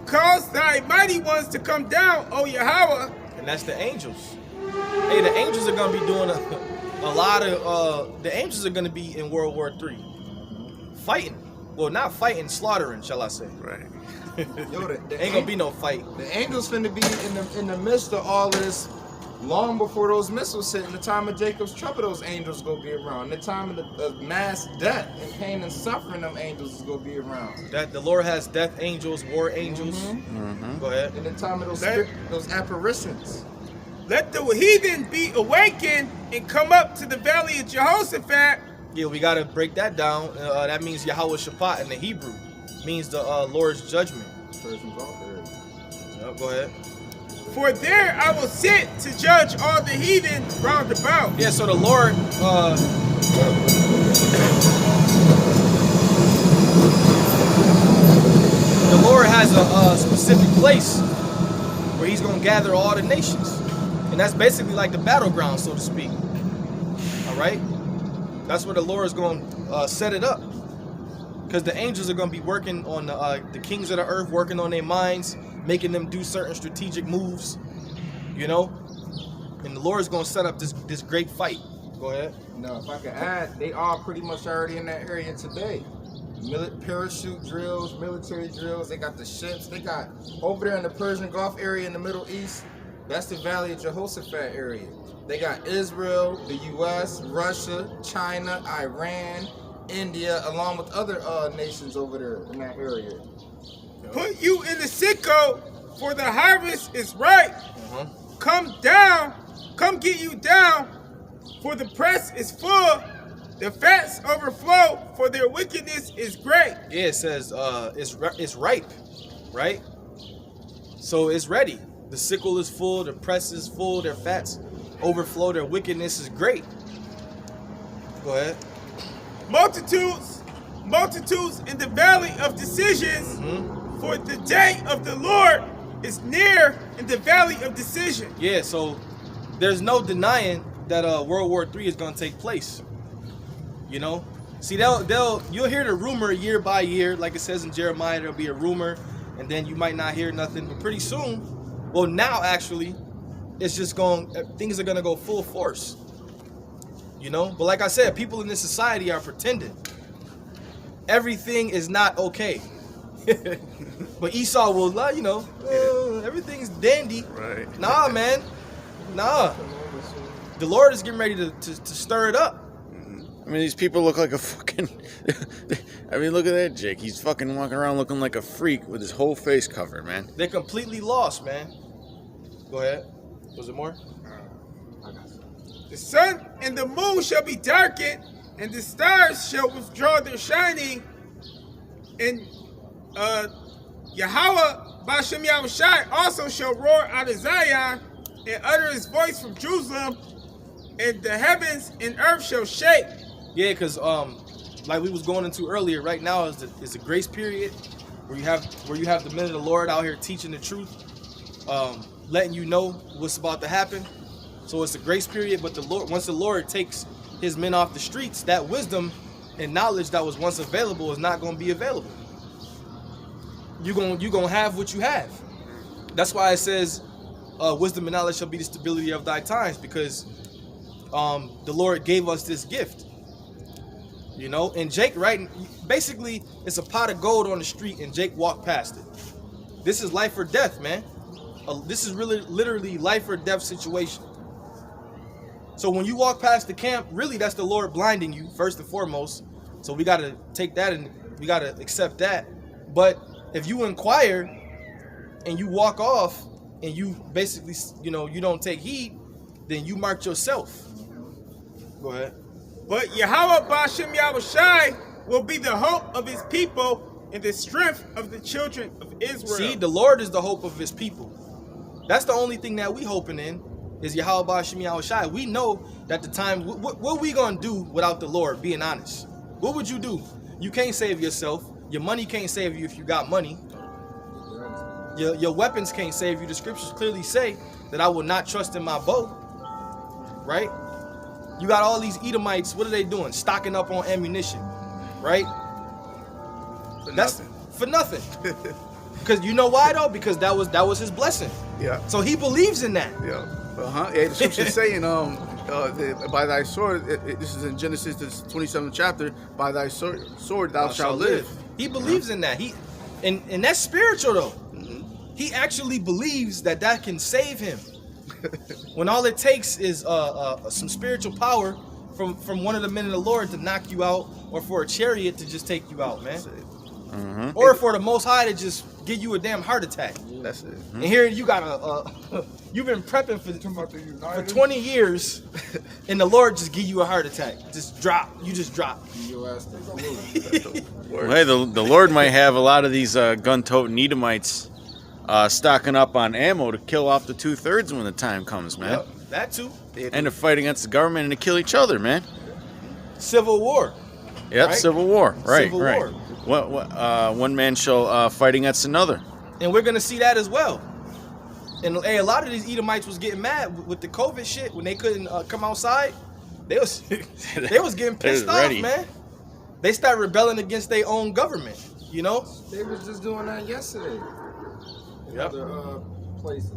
[SPEAKER 3] Cause thy mighty ones to come down, O Yahweh.
[SPEAKER 2] And that's the angels. Hey, the angels are gonna be doing a lot of the angels are gonna be in World War III, fighting. Well, not fighting, slaughtering, shall I say.
[SPEAKER 4] Right.
[SPEAKER 1] Yo,
[SPEAKER 2] Ain't gonna be no fight.
[SPEAKER 1] The angels finna be in the midst of all of this long before those missiles hit. In the time of Jacob's trouble, those angels gonna be around. In the time of the mass death and pain and suffering, them angels is gonna be around.
[SPEAKER 2] That the Lord has death angels, war angels. Go ahead.
[SPEAKER 1] In the time of those apparitions.
[SPEAKER 3] Let the heathen be awakened and come up to the valley of Jehoshaphat.
[SPEAKER 2] Yeah, we gotta break that down. That means Yahweh Shabbat in the Hebrew. Means the Lord's judgment. Yep, go ahead.
[SPEAKER 3] For there I will sit to judge all the heathen round about.
[SPEAKER 2] Yeah, so the Lord, has a specific place where He's gonna gather all the nations, and that's basically like the battleground, so to speak. All right, that's where the Lord is gonna set it up, because the angels are gonna be working on the kings of the earth, working on their minds, making them do certain strategic moves, you know. And the Lord is gonna set up this great fight. Go ahead.
[SPEAKER 1] No, if I could add, they are pretty much already in that area today. Parachute drills, military drills. They got the ships. They got over there in the Persian Gulf area in the Middle East. That's the Valley of Jehoshaphat area. They got Israel, the U.S., Russia, China, Iran, India, along with other nations over there in that area.
[SPEAKER 3] Put you in the sickle, for the harvest is ripe. Come down, come get you down, for the press is full. The fats overflow, for their wickedness is great.
[SPEAKER 2] Yeah, it says it's ripe, right? So it's ready. The sickle is full, the press is full, their fats overflow, their wickedness is great. Go ahead.
[SPEAKER 3] Multitudes in the valley of decisions, for the day of the Lord is near in the valley of decision.
[SPEAKER 2] Yeah, so there's no denying that World War III is gonna take place. You know, see, you'll hear the rumor year by year, like it says in Jeremiah. There'll be a rumor, and then you might not hear nothing. But pretty soon, well, now actually, it's just things are gonna go full force. You know, but like I said, people in this society are pretending. Everything is not okay. But Esau will, everything's dandy.
[SPEAKER 4] Right.
[SPEAKER 2] Nah, man, nah. The Lord is getting ready to stir it up.
[SPEAKER 4] I mean, these people look like a fucking... I mean, look at that Jake. He's fucking walking around looking like a freak with his whole face covered, man.
[SPEAKER 2] They're completely lost, man. Go ahead. Was it more?
[SPEAKER 3] The sun and the moon shall be darkened, and the stars shall withdraw their shining, and Yahweh Bashem Yahushai also shall roar out of Zion, and utter his voice from Jerusalem, and the heavens and earth shall shake.
[SPEAKER 2] Yeah, because like we was going into earlier, right now is a grace period where you have the men of the Lord out here teaching the truth, letting you know what's about to happen. So it's a grace period, but once the Lord takes his men off the streets, that wisdom and knowledge that was once available is not going to be available. You're gonna have what you have. That's why it says wisdom and knowledge shall be the stability of thy times, because the Lord gave us this gift. You know, and Jake, right, basically it's a pot of gold on the street and Jake walked past it. This is life or death, man. This is really literally life or death situation. So when you walk past the camp, really that's the Lord blinding you first and foremost. So we got to take that and we got to accept that. But if you inquire and you walk off and you basically, you don't take heed, then you marked yourself. Go ahead.
[SPEAKER 3] But Yahweh Bashem Yahushai will be the hope of his people and the strength of the children of Israel.
[SPEAKER 2] See, the Lord is the hope of his people. That's the only thing that we hoping in is Yahweh Bashem Yahushai. We know that the time, what we gonna do without the Lord, being honest? What would you do? You can't save yourself. Your money can't save you if you got money. Your weapons can't save you. The scriptures clearly say that I will not trust in my bow. Right? You got all these Edomites, what are they doing? Stocking up on ammunition, right? For nothing. Because you know why though? Because that was his blessing.
[SPEAKER 5] Yeah.
[SPEAKER 2] So he believes in that.
[SPEAKER 5] Yeah. Yeah, the scripture's saying, by thy sword, this is in Genesis, this 27th chapter, by thy sword thou shalt live.
[SPEAKER 2] He believes in that. And that's spiritual though. He actually believes that can save him. When all it takes is some spiritual power from one of the men of the Lord to knock you out, or for a chariot to just take you out, man. Or for the Most High to just give you a damn heart attack.
[SPEAKER 5] That's it.
[SPEAKER 2] And here you got you've been prepping for 20 years, and the Lord just give you a heart attack. You just drop.
[SPEAKER 1] Your ass to the
[SPEAKER 4] Well, hey, the Lord might have a lot of these gun-toting Edomites stocking up on ammo to kill off the 2/3 when the time comes, man.
[SPEAKER 2] Yep, that too.
[SPEAKER 4] And to fight against the government and to kill each other, man.
[SPEAKER 2] Civil war.
[SPEAKER 4] Yep,
[SPEAKER 2] Right?
[SPEAKER 4] civil war. Right,
[SPEAKER 2] Civil
[SPEAKER 4] right.
[SPEAKER 2] war.
[SPEAKER 4] One man shall fight against another.
[SPEAKER 2] And we're gonna see that as well. And hey, a lot of these Edomites was getting mad with the COVID shit when they couldn't come outside. They was getting pissed off,
[SPEAKER 4] ready.
[SPEAKER 2] man. They start rebelling against their own government. You know.
[SPEAKER 1] They was just doing that yesterday. In other places.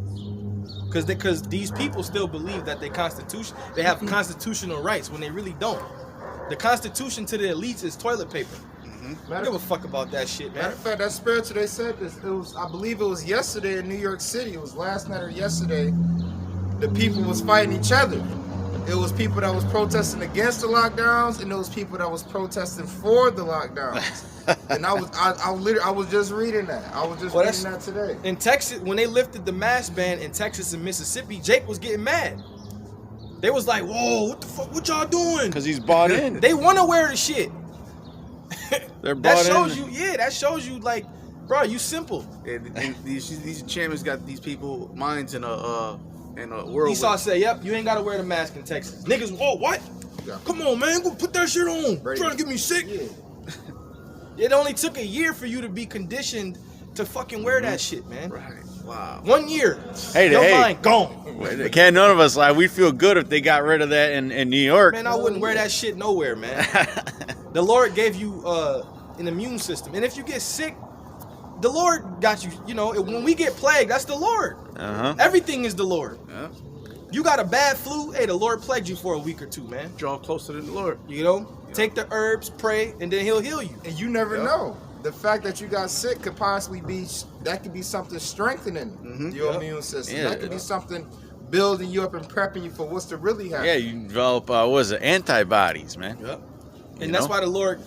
[SPEAKER 2] Because these people still believe that they have constitutional rights when they really don't. The Constitution to the elites is toilet paper. I don't give a fuck about that shit, man.
[SPEAKER 1] Matter of fact, that spiritual, they said this. I believe it was yesterday in New York City. It was last night or yesterday. The people was fighting each other. It was people that was protesting against the lockdowns, and there was people that was protesting for the lockdowns. And I was just reading that. I was just reading that today.
[SPEAKER 2] In Texas, when they lifted the mask ban in Texas and Mississippi, Jake was getting mad. They was like, "Whoa, what the fuck? What y'all doing?"
[SPEAKER 4] Because he's bought in.
[SPEAKER 2] They want to wear the shit.
[SPEAKER 4] They're bought
[SPEAKER 2] That shows you, like, bro, you simple.
[SPEAKER 5] And these champions got these people minds in a world.
[SPEAKER 2] Esau said, "Yep, you ain't gotta wear the mask in Texas." Niggas, oh what?
[SPEAKER 1] Yeah.
[SPEAKER 2] Come on, man, go put that shit on.
[SPEAKER 1] Right.
[SPEAKER 2] Trying to get me sick.
[SPEAKER 1] Yeah.
[SPEAKER 2] It only took a year for you to be conditioned to fucking wear that shit, man.
[SPEAKER 5] Right. Wow.
[SPEAKER 2] 1 year.
[SPEAKER 4] Hey,
[SPEAKER 2] Your
[SPEAKER 4] hey.
[SPEAKER 2] mind gone.
[SPEAKER 4] Can't none of us lie. We'd feel good if they got rid of that in New York.
[SPEAKER 2] Man, I wouldn't wear that shit nowhere, man. The Lord gave you an immune system. And if you get sick, the Lord got you. You know, when we get plagued, that's the Lord. Everything is the Lord.
[SPEAKER 5] Yeah.
[SPEAKER 2] You got a bad flu, hey, the Lord plagued you for a week or two, man.
[SPEAKER 5] Draw closer to the Lord.
[SPEAKER 2] You know? Take the herbs, pray, and then he'll heal you.
[SPEAKER 1] And you never know. The fact that you got sick could possibly be something strengthening your immune system.
[SPEAKER 4] Yeah.
[SPEAKER 1] That could be something building you up and prepping you for what's to really happen.
[SPEAKER 4] Yeah, you develop antibodies, man.
[SPEAKER 2] Yep. And that's why the Lord,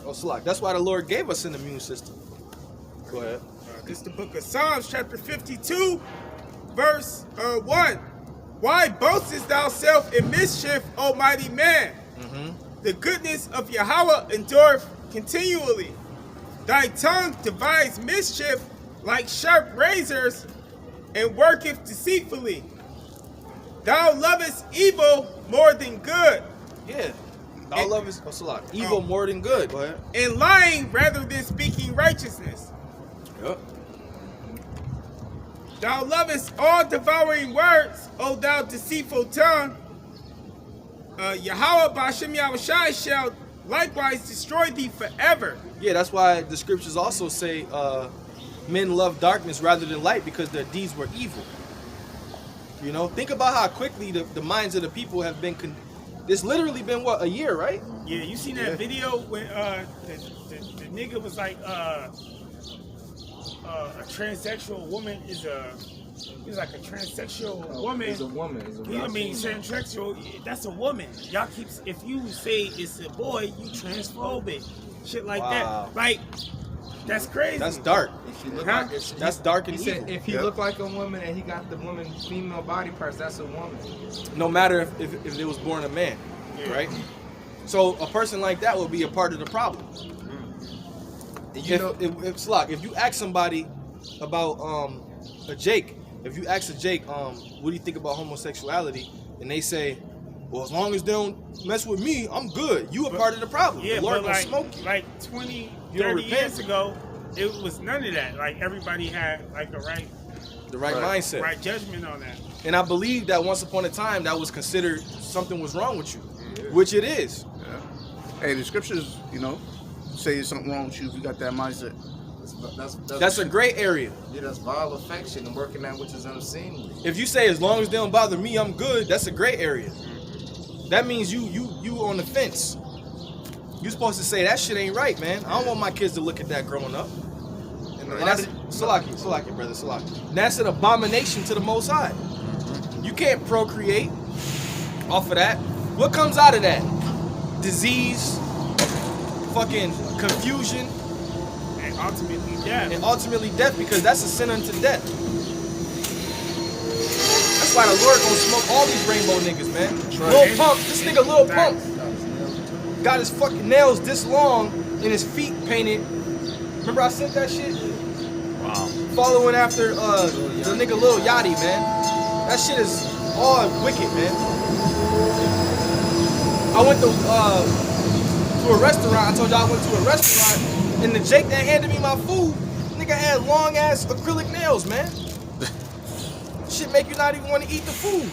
[SPEAKER 2] that's why the Lord gave us an immune system. Go ahead.
[SPEAKER 3] This is the book of Psalms, chapter 52, verse 1. Why boastest thou self in mischief, O mighty man? The goodness of Yahweh endureth continually. Thy tongue devises mischief like sharp razors, and worketh deceitfully. Thou lovest evil more than good,
[SPEAKER 2] Yeah. Thou lovest evil more than good. Go ahead.
[SPEAKER 3] and lying rather than speaking righteousness.
[SPEAKER 2] Yep.
[SPEAKER 3] Thou lovest all devouring words, O thou deceitful tongue. Yahweh Ba'ashem Yahushai shall likewise destroy thee forever.
[SPEAKER 2] Yeah, that's why the scriptures also say men love darkness rather than light because their deeds were evil. You know, think about how quickly the minds of the people have been. It's literally been what, a year, right?
[SPEAKER 3] Yeah, you seen that video when the nigga was like a transsexual woman is he's like a transsexual woman.
[SPEAKER 1] It's a woman.
[SPEAKER 3] I mean, transsexual, that's a woman. Y'all keep, if you say it's a boy, you transphobic. Shit like that. Like, that's crazy.
[SPEAKER 2] That's dark.
[SPEAKER 1] If she look
[SPEAKER 3] Huh?
[SPEAKER 2] That's dark and
[SPEAKER 1] He
[SPEAKER 2] evil.
[SPEAKER 1] said if he looked like a woman and he got the woman female body parts, that's a woman.
[SPEAKER 2] No matter if it was born a man, right? So a person like that will be a part of the problem.
[SPEAKER 1] And you know,
[SPEAKER 2] If you ask somebody about a Jake, if you ask a Jake, what do you think about homosexuality, and they say, well, as long as they don't mess with me, I'm good. You a part of the problem.
[SPEAKER 3] Yeah,
[SPEAKER 2] the Lord
[SPEAKER 3] but
[SPEAKER 2] gonna smoke you.
[SPEAKER 3] like 20,
[SPEAKER 2] You don't
[SPEAKER 3] 30
[SPEAKER 2] repent.
[SPEAKER 3] years ago, it was none of that. Like, everybody had like the right
[SPEAKER 2] mindset.
[SPEAKER 3] right judgment on that.
[SPEAKER 2] And I believe that once upon a time that was considered something was wrong with you, which it is.
[SPEAKER 5] Yeah. Hey, the scriptures, say there's something wrong with you if you got that mindset.
[SPEAKER 2] That's a gray area.
[SPEAKER 1] Yeah, that's vile affection and working that which is unseemly.
[SPEAKER 2] If you say as long as they don't bother me, I'm good, that's a gray area. that means you on the fence. You supposed to say that shit ain't right, man. I don't want my kids to look at that growing up. And that's Salaki, brother, Salaki. That's an abomination to the Most High. You can't procreate off of that. What comes out of that? Disease, fucking confusion,
[SPEAKER 3] And ultimately death.
[SPEAKER 2] and ultimately death, because that's a sin unto death. That's why the Lord gonna smoke all these rainbow niggas, man. Lil Pump, this nigga Lil Pump got his fucking nails this long and his feet painted. Remember I sent that shit?
[SPEAKER 4] Wow.
[SPEAKER 2] Following after the nigga Lil Yachty, man. That shit is all wicked, man. I went to a restaurant. I told y'all I went to a restaurant, and the Jake that handed me my food, nigga had long ass acrylic nails, man. Shit make you not even want to eat the food.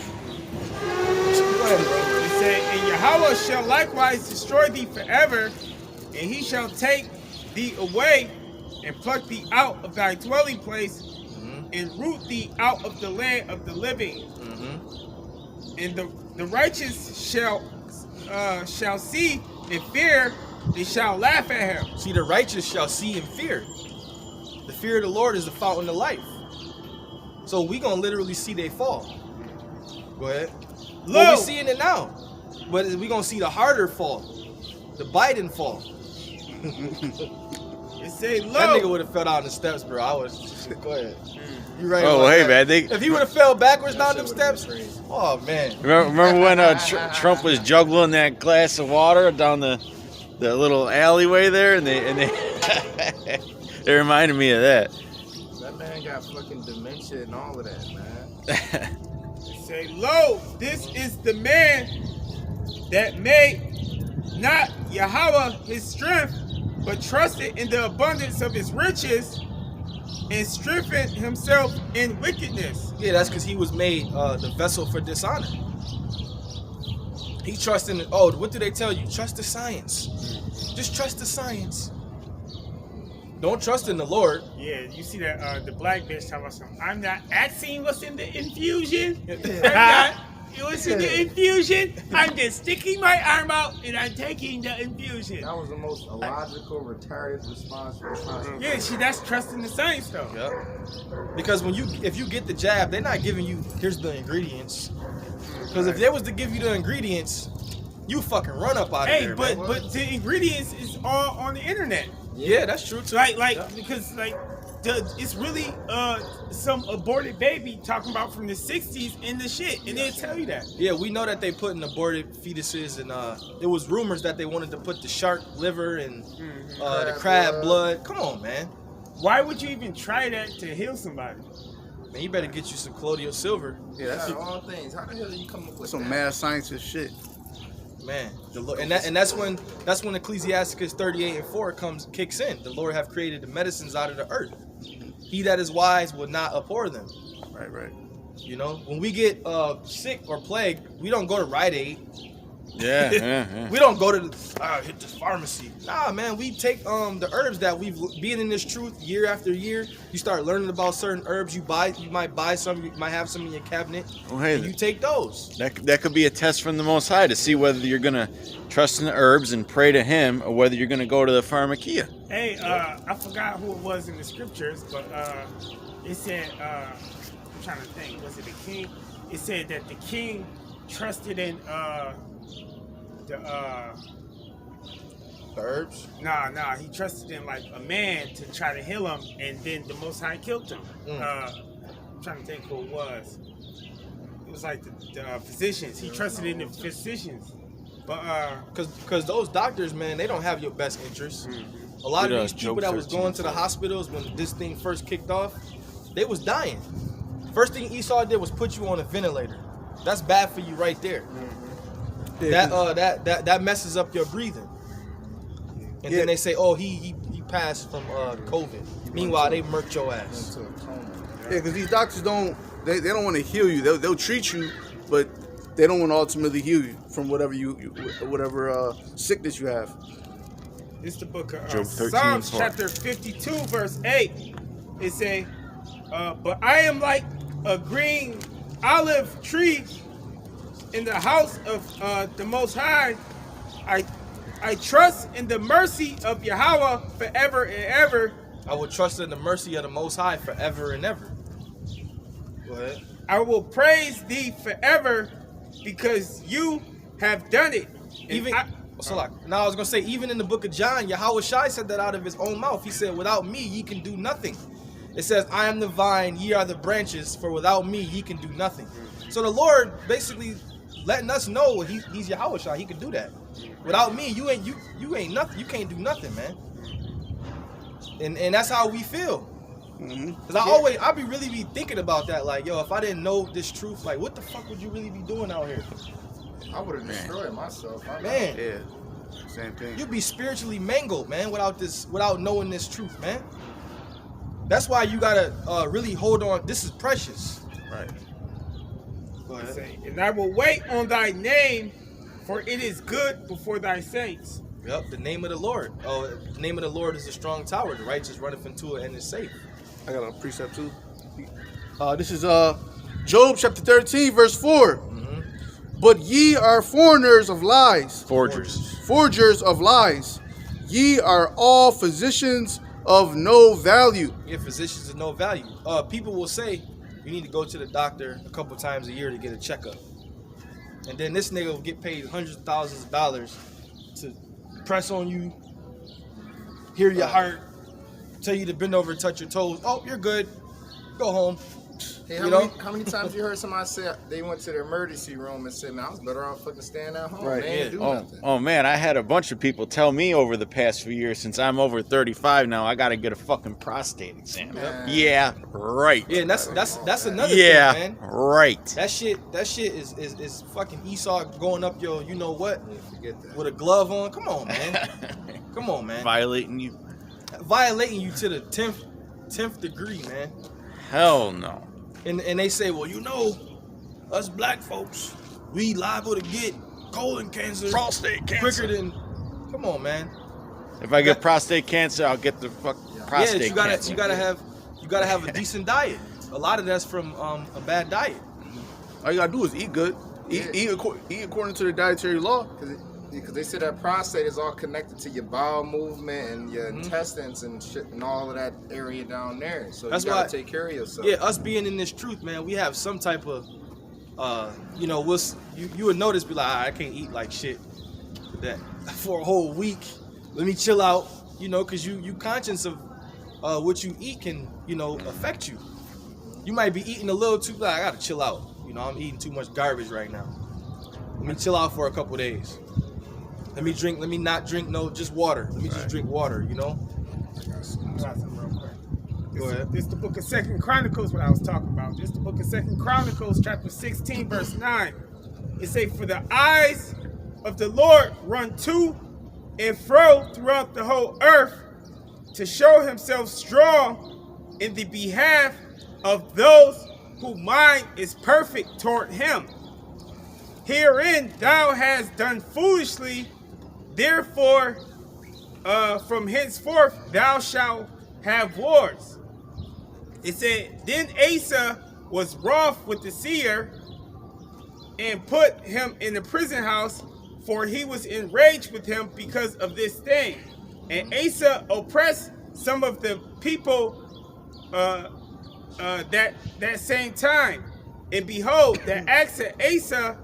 [SPEAKER 2] Go ahead, bro.
[SPEAKER 3] It said, and Yahweh shall likewise destroy thee forever, and he shall take thee away and pluck thee out of thy dwelling place, and root thee out of the land of the living. And the righteous shall see and fear, they shall laugh at him.
[SPEAKER 2] See, the righteous shall see and fear. The fear of the Lord is the fountain of life. So we gonna literally see they fall. Go ahead. Well, we seeing it now, but we gonna see the harder fall, the Biden fall.
[SPEAKER 3] It say,
[SPEAKER 2] That
[SPEAKER 3] lo,
[SPEAKER 2] nigga would have fell down the steps, bro. Go ahead. You right?
[SPEAKER 4] Oh,
[SPEAKER 2] about
[SPEAKER 4] hey,
[SPEAKER 2] that.
[SPEAKER 4] man.
[SPEAKER 2] If he would have fell backwards down them steps, oh man.
[SPEAKER 4] Remember when Trump was juggling that glass of water down the little alleyway there, and they they reminded me of that.
[SPEAKER 1] That man got fucking dementia and all of that, man.
[SPEAKER 3] say, lo, this is the man that made not Yahweh his strength, but trusted in the abundance of his riches, and strengthened himself in wickedness.
[SPEAKER 2] Yeah, that's because he was made the vessel for dishonor. He trusted in, oh, what do they tell you? Trust the science. Just trust the science. Don't trust in the Lord.
[SPEAKER 3] Yeah, you see that the black bitch talking about something. I'm not asking what's in the infusion. What's in the infusion? I'm just sticking my arm out and I'm taking the infusion.
[SPEAKER 1] That was the most illogical, retarded response for the
[SPEAKER 3] Yeah, that's trusting the science though.
[SPEAKER 2] Yep. Because if you get the jab, they're not giving you, here's the ingredients. Because if they was to give you the ingredients, you fucking run up out of there,
[SPEAKER 3] but
[SPEAKER 2] man.
[SPEAKER 3] but the ingredients is all on the internet.
[SPEAKER 2] Yeah, that's true too.
[SPEAKER 3] Because it's really some aborted baby talking about from the 60s in the shit, and they'll tell you that.
[SPEAKER 2] Yeah, we know that they put in aborted fetuses, and there was rumors that they wanted to put the shark liver and the crab blood. Come on, man.
[SPEAKER 3] Why would you even try that to heal somebody?
[SPEAKER 2] Man, you better get you some colloidal silver.
[SPEAKER 1] Yeah, that's all things. How the hell do you come up with
[SPEAKER 5] Some
[SPEAKER 1] that?
[SPEAKER 5] mad scientist shit.
[SPEAKER 2] Man, that's when Ecclesiasticus 38:4 kicks in. The Lord have created the medicines out of the earth. He that is wise will not abhor them.
[SPEAKER 5] Right.
[SPEAKER 2] You know, when we get sick or plagued, we don't go to Rite Aid.
[SPEAKER 4] Yeah.
[SPEAKER 2] We don't go to hit this pharmacy. Nah, man, we take the herbs that we've been in this truth year after year. You start learning about certain herbs. You might buy some. You might have some in your cabinet.
[SPEAKER 4] Oh, hey,
[SPEAKER 2] and you take those.
[SPEAKER 4] That could be a test from the Most High to see whether you're gonna trust in the herbs and pray to Him, or whether you're gonna go to the pharmakia.
[SPEAKER 3] Hey, I forgot who it was in the scriptures, but it said, I'm trying to think, was it the king? It said that the king trusted in the
[SPEAKER 2] herbs?
[SPEAKER 3] Nah, he trusted in like a man to try to heal him, and then the Most High killed him. I'm trying to think who it was. It was like the physicians. He trusted in the physicians, but
[SPEAKER 2] because those doctors, man, they don't have your best interests. A lot of these people that was going to the hospitals when this thing first kicked off, they was dying. First thing Esau did was put you on a ventilator. That's bad for you right there. That messes up your breathing. And then they say, oh, he passed from COVID. Meanwhile, they murked your ass.
[SPEAKER 5] Yeah, because these doctors don't want to heal you. They'll treat you, but they don't want to ultimately heal you from whatever whatever sickness you have.
[SPEAKER 3] it's the book of
[SPEAKER 4] Job 13,
[SPEAKER 3] Psalms
[SPEAKER 4] 4.
[SPEAKER 3] chapter 52 verse 8. It say, but I am like a green olive tree in the house of the Most High. I trust in the mercy of Yahweh forever and ever.
[SPEAKER 2] I will trust in the mercy of the Most High forever and ever. Go ahead.
[SPEAKER 3] I will praise thee forever because you have done it.
[SPEAKER 2] Even now, I was gonna say, even in the book of John, Yahweh Shai said that out of his own mouth. He said, "Without me, ye can do nothing." It says, "I am the vine, ye are the branches. For without me, ye can do nothing." So the Lord basically letting us know he's Yahweh Shai. He can do that. Without me, you ain't nothing. You can't do nothing, man. And that's how we feel. Cause I really be thinking about that. Like, yo, if I didn't know this truth, like, what the fuck would you really be doing out here?
[SPEAKER 1] I would have destroyed myself.
[SPEAKER 2] Man,
[SPEAKER 5] Yeah, same thing.
[SPEAKER 2] you'd be spiritually mangled, man, without knowing this truth, man. That's why you gotta really hold on. This is precious.
[SPEAKER 5] Right.
[SPEAKER 2] Go ahead.
[SPEAKER 3] Say, and I will wait on thy name, for it is good before thy saints.
[SPEAKER 2] Yep, the name of the Lord. Oh, the name of the Lord is a strong tower. The righteous runneth into it and is safe.
[SPEAKER 5] I got a precept too. This is Job chapter 13, verse 4. But ye are foreigners of lies. Forgers of lies. Ye are all physicians of no value.
[SPEAKER 2] Yeah, physicians of no value. People will say you need to go to the doctor a couple times a year to get a checkup. And then this nigga will get paid hundreds of thousands of dollars to press on you, hear your heart, tell you to bend over and touch your toes. Oh, you're good. Go home.
[SPEAKER 1] Hey,
[SPEAKER 2] You
[SPEAKER 1] how many times you heard somebody say they went to the emergency room and said, "Man, I was better off fucking staying at home.
[SPEAKER 5] Right,
[SPEAKER 1] They ain't
[SPEAKER 2] yeah.
[SPEAKER 1] do
[SPEAKER 4] Oh,
[SPEAKER 1] nothing."
[SPEAKER 4] oh man, I had a bunch of people tell me over the past few years, since I'm over 35 now, I gotta get a fucking prostate exam.
[SPEAKER 1] Man.
[SPEAKER 4] Yeah, right.
[SPEAKER 2] Yeah, and that's another
[SPEAKER 4] Yeah,
[SPEAKER 2] thing, man.
[SPEAKER 4] right.
[SPEAKER 2] That shit is fucking Esau going up your, you know what,
[SPEAKER 1] Yeah, forget that.
[SPEAKER 2] with a glove on. Come on, man. Come on, man.
[SPEAKER 4] Violating you?
[SPEAKER 2] Violating you to the 10th degree, man.
[SPEAKER 4] Hell no.
[SPEAKER 2] And they say, well, you know, us black folks, we liable to get colon cancer,
[SPEAKER 4] Prostate cancer.
[SPEAKER 2] quicker than. Come on, man.
[SPEAKER 4] If I get prostate cancer, I'll get the prostate
[SPEAKER 2] Yeah,
[SPEAKER 4] cancer.
[SPEAKER 2] you gotta have a decent diet. A lot of that's from a bad diet.
[SPEAKER 5] All you gotta do is eat good. Eat according to the dietary law.
[SPEAKER 1] Because they say that prostate is all connected to your bowel movement and your intestines and shit and all of that area down there. So
[SPEAKER 2] That's
[SPEAKER 1] you gotta
[SPEAKER 2] why-
[SPEAKER 1] take care of yourself.
[SPEAKER 2] Yeah, us being in this truth, man, we have some type of, you know, you would notice, be like, I can't eat like shit that for a whole week. Let me chill out, you know, because you conscious of what you eat can, you know, affect you. You might be eating a little too, like, I gotta chill out. You know, I'm eating too much garbage right now. Let me chill out for a couple days. Let me not drink just water. Let me just drink water, you know?
[SPEAKER 3] I got something real quick.
[SPEAKER 2] Go ahead.
[SPEAKER 3] This is the book of 2 Chronicles, what I was talking about. This is the book of 2 Chronicles, chapter 16, verse 9. It say, for the eyes of the Lord run to and fro throughout the whole earth to show himself strong in the behalf of those whose mind is perfect toward him. Herein thou hast done foolishly, therefore from henceforth thou shalt have wars. It said, then Asa was wroth with the seer and put him in the prison house, for he was enraged with him because of this thing. And Asa oppressed some of the people that same time. And behold, the acts of Asa,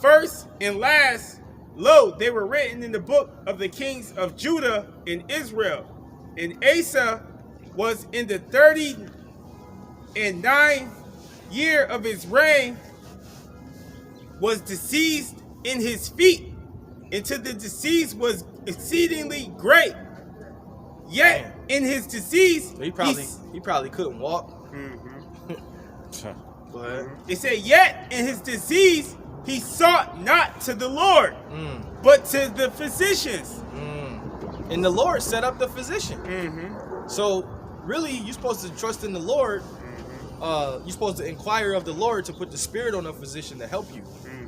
[SPEAKER 3] first and last, lo, they were written in the book of the kings of Judah and Israel. And Asa was in the 39th year of his reign, was diseased in his feet, until the disease was exceedingly great. Yet in his disease,
[SPEAKER 2] He probably couldn't walk. Go ahead.
[SPEAKER 3] it said, yet in his disease he sought not to the Lord, but to the physicians.
[SPEAKER 2] And the Lord set up the physician. So really, you're supposed to trust in the Lord. You're supposed to inquire of the Lord to put the spirit on a physician to help you.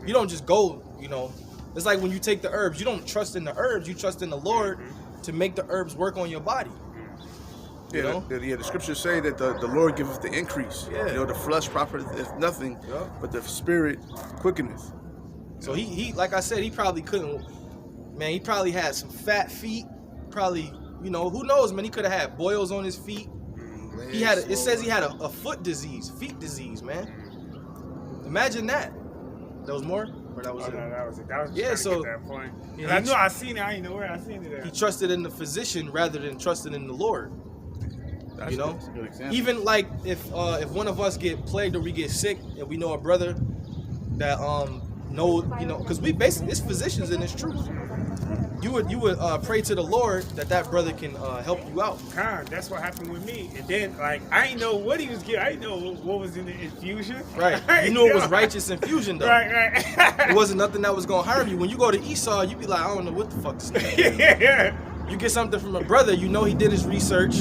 [SPEAKER 2] You don't just go, you know. It's like when you take the herbs. You don't trust in the herbs. You trust in the Lord to make the herbs work on your body. You know?
[SPEAKER 5] The scriptures say that the Lord giveth the increase.
[SPEAKER 2] Yeah.
[SPEAKER 5] You know, the flesh profiteth nothing,
[SPEAKER 2] Yeah.
[SPEAKER 5] but the spirit quickeneth.
[SPEAKER 2] So he like I said, he probably couldn't. Man, he probably had some fat feet. Probably, you know, who knows, man? He could have had boils on his feet. He had. It says he had a foot disease, feet disease, man. Imagine that. There was more, or that was
[SPEAKER 3] Oh,
[SPEAKER 2] it?
[SPEAKER 3] no, that was it. That was just
[SPEAKER 2] Yeah,
[SPEAKER 3] trying
[SPEAKER 2] so-
[SPEAKER 3] to get that point.
[SPEAKER 2] Yeah,
[SPEAKER 3] 'Cause I
[SPEAKER 2] he-
[SPEAKER 3] knew I seen it. I didn't know where I seen it
[SPEAKER 2] He
[SPEAKER 3] at.
[SPEAKER 2] trusted in the physician rather than trusting in the Lord.
[SPEAKER 5] That's
[SPEAKER 2] You know?
[SPEAKER 5] a good example.
[SPEAKER 2] Even like if one of us get plagued or we get sick and we know a brother that know, you know, because we basically it's physicians in this truth. You would pray to the Lord that brother can help you out.
[SPEAKER 3] That's what happened with me. And then, like, I didn't know what he was getting. I didn't know what was in the infusion.
[SPEAKER 2] Right.
[SPEAKER 3] I
[SPEAKER 2] You
[SPEAKER 3] didn't
[SPEAKER 2] knew it was
[SPEAKER 3] know.
[SPEAKER 2] righteous infusion though.
[SPEAKER 3] Right.
[SPEAKER 2] It wasn't nothing that was gonna harm you. When you go to Esau, you be like, I don't know what the fuck this thing.
[SPEAKER 3] Yeah.
[SPEAKER 2] You get something from a brother, you know he did his research.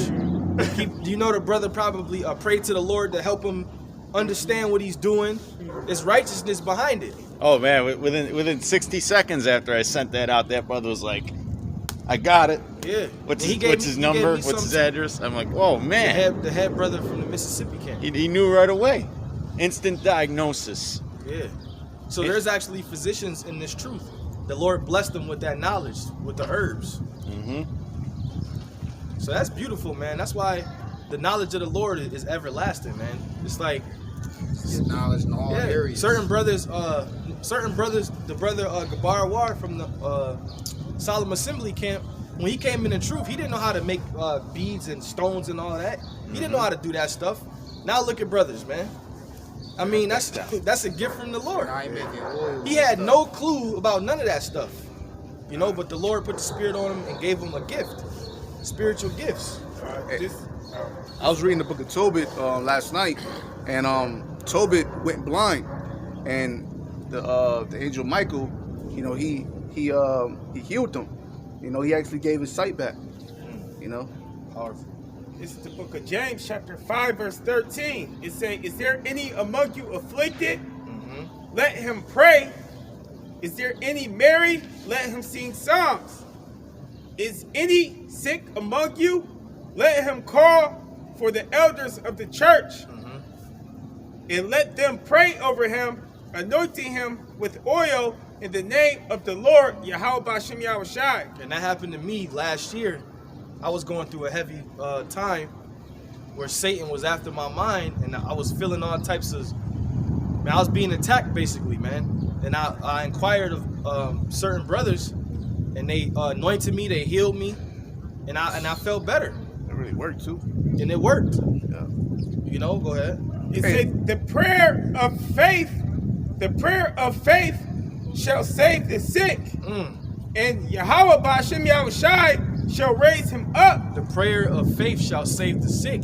[SPEAKER 2] You know the brother probably prayed to the Lord to help him understand what he's doing. There's righteousness behind it.
[SPEAKER 4] Oh man, within 60 seconds after I sent that out, that brother was like, "I got it.
[SPEAKER 2] Yeah.
[SPEAKER 4] What's
[SPEAKER 2] And
[SPEAKER 4] his,
[SPEAKER 2] he gave
[SPEAKER 4] number?
[SPEAKER 2] me
[SPEAKER 4] What's his
[SPEAKER 2] some-
[SPEAKER 4] address?" I'm like, "Whoa, man!"
[SPEAKER 2] The head brother from the Mississippi camp.
[SPEAKER 4] He knew right away. Instant diagnosis.
[SPEAKER 2] Yeah. So there's actually physicians in this truth. The Lord blessed them with that knowledge, with the herbs.
[SPEAKER 4] Mm-hmm.
[SPEAKER 2] So that's beautiful, man. That's why the knowledge of the Lord is everlasting, man. It's like,
[SPEAKER 1] Get knowledge in all areas.
[SPEAKER 2] certain brothers, the brother Gabar War from the Solemn Assembly camp, when he came in the truth, he didn't know how to make beads and stones and all that. He didn't know how to do that stuff. Now look at brothers, man. I mean, that's a gift from the Lord.
[SPEAKER 1] Now he making oil.
[SPEAKER 2] He had no clue about none of that stuff, you know. But the Lord put the Spirit on him and gave him a gift, spiritual gifts.
[SPEAKER 5] I was reading the book of Tobit last night, and Tobit went blind, and the angel Michael, you know, he healed him. You know, he actually gave his sight back. You know,
[SPEAKER 2] Powerful.
[SPEAKER 3] This is the book of James, chapter 5, verse 13. It says, "Is there any among you afflicted? Let him pray. Is there any merry? Let him sing psalms. Is any sick among you? Let him call for the elders of the church, and let them pray over him, anointing him with oil in the name of the Lord, Yahweh B'Shem Yahushai."
[SPEAKER 2] And that happened to me last year. I was going through a heavy time where Satan was after my mind, and I was feeling all types of, man, I was being attacked basically, man. And I inquired of certain brothers, and they anointed me, they healed me, and I felt better,
[SPEAKER 5] it really worked too.
[SPEAKER 2] and it worked.
[SPEAKER 5] Yeah.
[SPEAKER 2] You know, go ahead.
[SPEAKER 3] It said, the prayer of faith shall save the sick, and Yahweh B'Shem Yahushai shall raise him up.
[SPEAKER 2] The prayer of faith shall save the sick.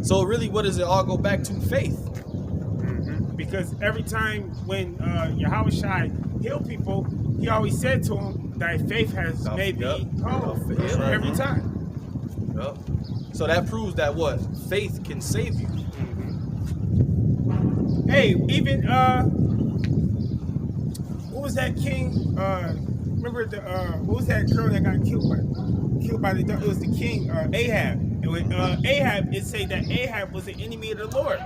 [SPEAKER 2] So really, what does it all go back to? Faith.
[SPEAKER 3] Because every time when Yahushai healed people, he always said to them, "Thy faith has made me whole."
[SPEAKER 2] Yep.
[SPEAKER 3] Every time.
[SPEAKER 2] Yep. So that proves that what? Faith can save you.
[SPEAKER 3] Hey, even what was that king? Remember the what was that girl that got killed by the? It was the king Ahab. And when Ahab, it said that Ahab was an enemy of the Lord,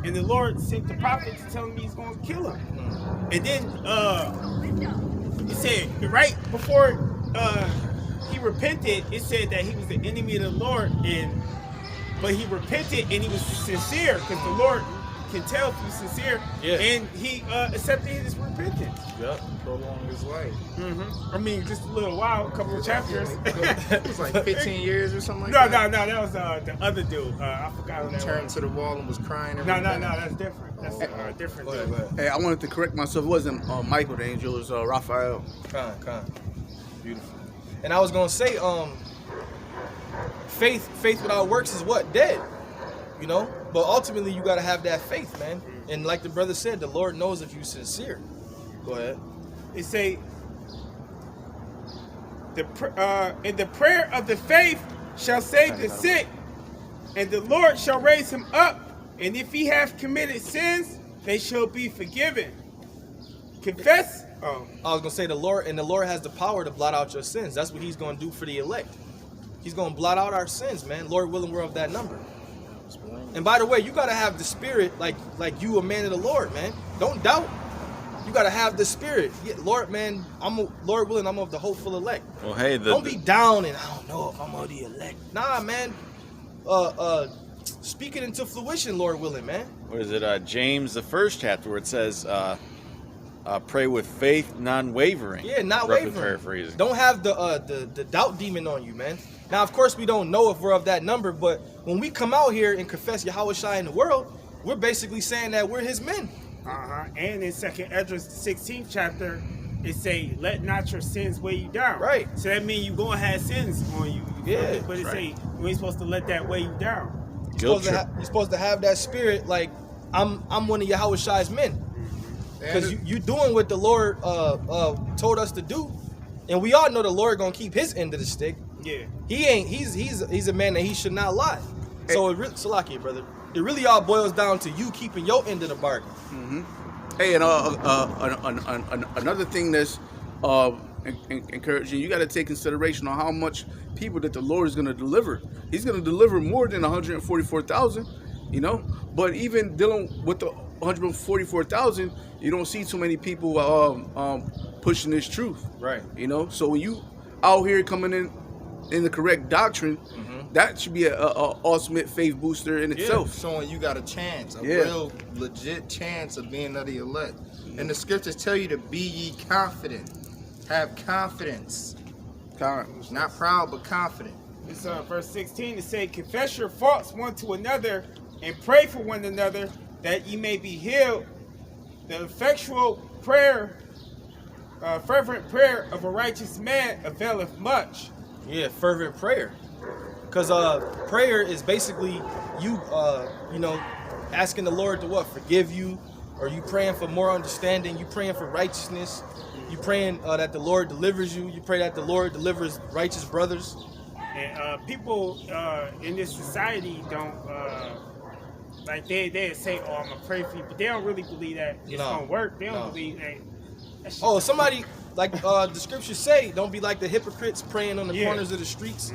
[SPEAKER 3] and the Lord sent the prophet to tell him he's going to kill him. And then it said right before he repented, it said that he was the enemy of the Lord, but he repented and he was sincere, because the Lord can tell if you're sincere.
[SPEAKER 2] Yeah.
[SPEAKER 3] And he accepted his repentance.
[SPEAKER 2] Yep.
[SPEAKER 1] Prolong his life.
[SPEAKER 3] I mean, just a little while, a couple of chapters.
[SPEAKER 1] It was like 15 years or something like
[SPEAKER 3] No,
[SPEAKER 1] that.
[SPEAKER 3] that was the other dude. I forgot who that
[SPEAKER 1] Turned
[SPEAKER 3] was.
[SPEAKER 1] to the wall and was crying.
[SPEAKER 3] No, that's different. That's a different
[SPEAKER 2] Go
[SPEAKER 3] dude.
[SPEAKER 2] ahead.
[SPEAKER 5] Hey, I wanted to correct myself. It wasn't Michael the angel. It was Raphael.
[SPEAKER 2] Con. Beautiful. And I was gonna say, faith without works is what? Dead. You know? But ultimately you gotta have that faith, man. And like the brother said, the Lord knows if you're sincere. Go ahead.
[SPEAKER 3] It say, and the prayer of the faith shall save the sick, and the Lord shall raise him up, and if he have committed sins, they shall be forgiven. Confess.
[SPEAKER 2] I was gonna say the Lord has the power to blot out your sins. That's what he's gonna do for the elect. He's gonna blot out our sins, man. Lord willing, we're of that number. And by the way, you gotta have the spirit like you a man of the Lord, man. Don't doubt. You gotta have the spirit. Yeah, Lord, man, Lord willing, I'm of the hopeful elect.
[SPEAKER 4] Well, hey,
[SPEAKER 2] Don't be down and I don't know if I'm of the elect. Nah, man. Speak it into fruition, Lord willing, man.
[SPEAKER 4] what is it? James, the first chapter, where it says, pray with faith, non-wavering.
[SPEAKER 2] Yeah, not
[SPEAKER 4] Roughly
[SPEAKER 2] wavering.
[SPEAKER 4] paraphrasing.
[SPEAKER 2] Don't have the doubt demon on you, man. Now, of course, we don't know if we're of that number, but when we come out here and confess Yahweh Shai in the world, we're basically saying that we're his men.
[SPEAKER 3] And in 2nd Ezra 16th chapter, it say, let not your sins weigh you down.
[SPEAKER 2] Right.
[SPEAKER 3] So that means you gonna have sins on you.
[SPEAKER 2] Yeah,
[SPEAKER 3] But it
[SPEAKER 4] right.
[SPEAKER 3] say you ain't supposed to let that weigh you down.
[SPEAKER 4] Guilt trip.
[SPEAKER 2] You're supposed to have that spirit like I'm one of Yahweh Shai's men. Because you doing what the Lord told us to do. And we all know the Lord gonna keep his end of the stick.
[SPEAKER 3] Yeah.
[SPEAKER 2] He's a man that he should not lie. So it really, Salakia, brother, it really all boils down to you keeping your end of the bargain.
[SPEAKER 5] Hey, and another thing that's encouraging, you got to take consideration on how much people that the Lord is going to deliver. He's going to deliver more than 144,000, you know. But even dealing with the 144,000, you don't see too many people pushing this truth,
[SPEAKER 2] Right.
[SPEAKER 5] you know. So when you out here coming in the correct doctrine, that should be a ultimate faith booster in itself.
[SPEAKER 1] Showing you got a chance, a
[SPEAKER 5] Yeah.
[SPEAKER 1] real legit chance of being of the elect. And the scriptures tell you to be ye confident. Have confidence. Not proud, but confident.
[SPEAKER 3] It's verse 16 to say, confess your faults one to another and pray for one another that ye may be healed. The effectual prayer, fervent prayer of a righteous man availeth much.
[SPEAKER 2] Yeah, fervent prayer. Because prayer is basically you, asking the Lord to what? Forgive you. Or you praying for more understanding. You praying for righteousness. You praying that the Lord delivers you. You pray that the Lord delivers righteous brothers.
[SPEAKER 3] And people in this society don't, like they say, oh, I'm going to pray for you. But they don't really believe that it's going to work. They don't believe that.
[SPEAKER 2] Oh, somebody, like the scriptures say, don't be like the hypocrites praying on the corners of the streets.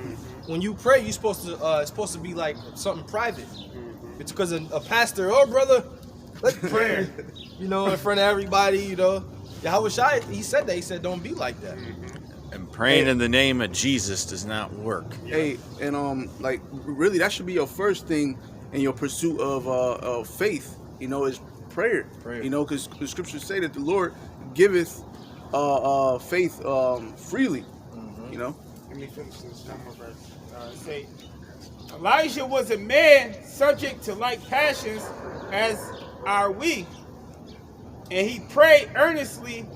[SPEAKER 2] When you pray, you're supposed to, it's supposed to be like something private. It's because a pastor, oh brother, let's pray, in front of everybody, Yahweh Shai, he said that. He said, don't be like that.
[SPEAKER 4] And praying in the name of Jesus does not work.
[SPEAKER 5] Hey, and really, that should be your first thing in your pursuit of faith. Is prayer. Because the scriptures say that the Lord giveth faith freely.
[SPEAKER 3] Let me finish this one more verse. Say, Elijah was a man subject to like passions as are we, and he prayed earnestly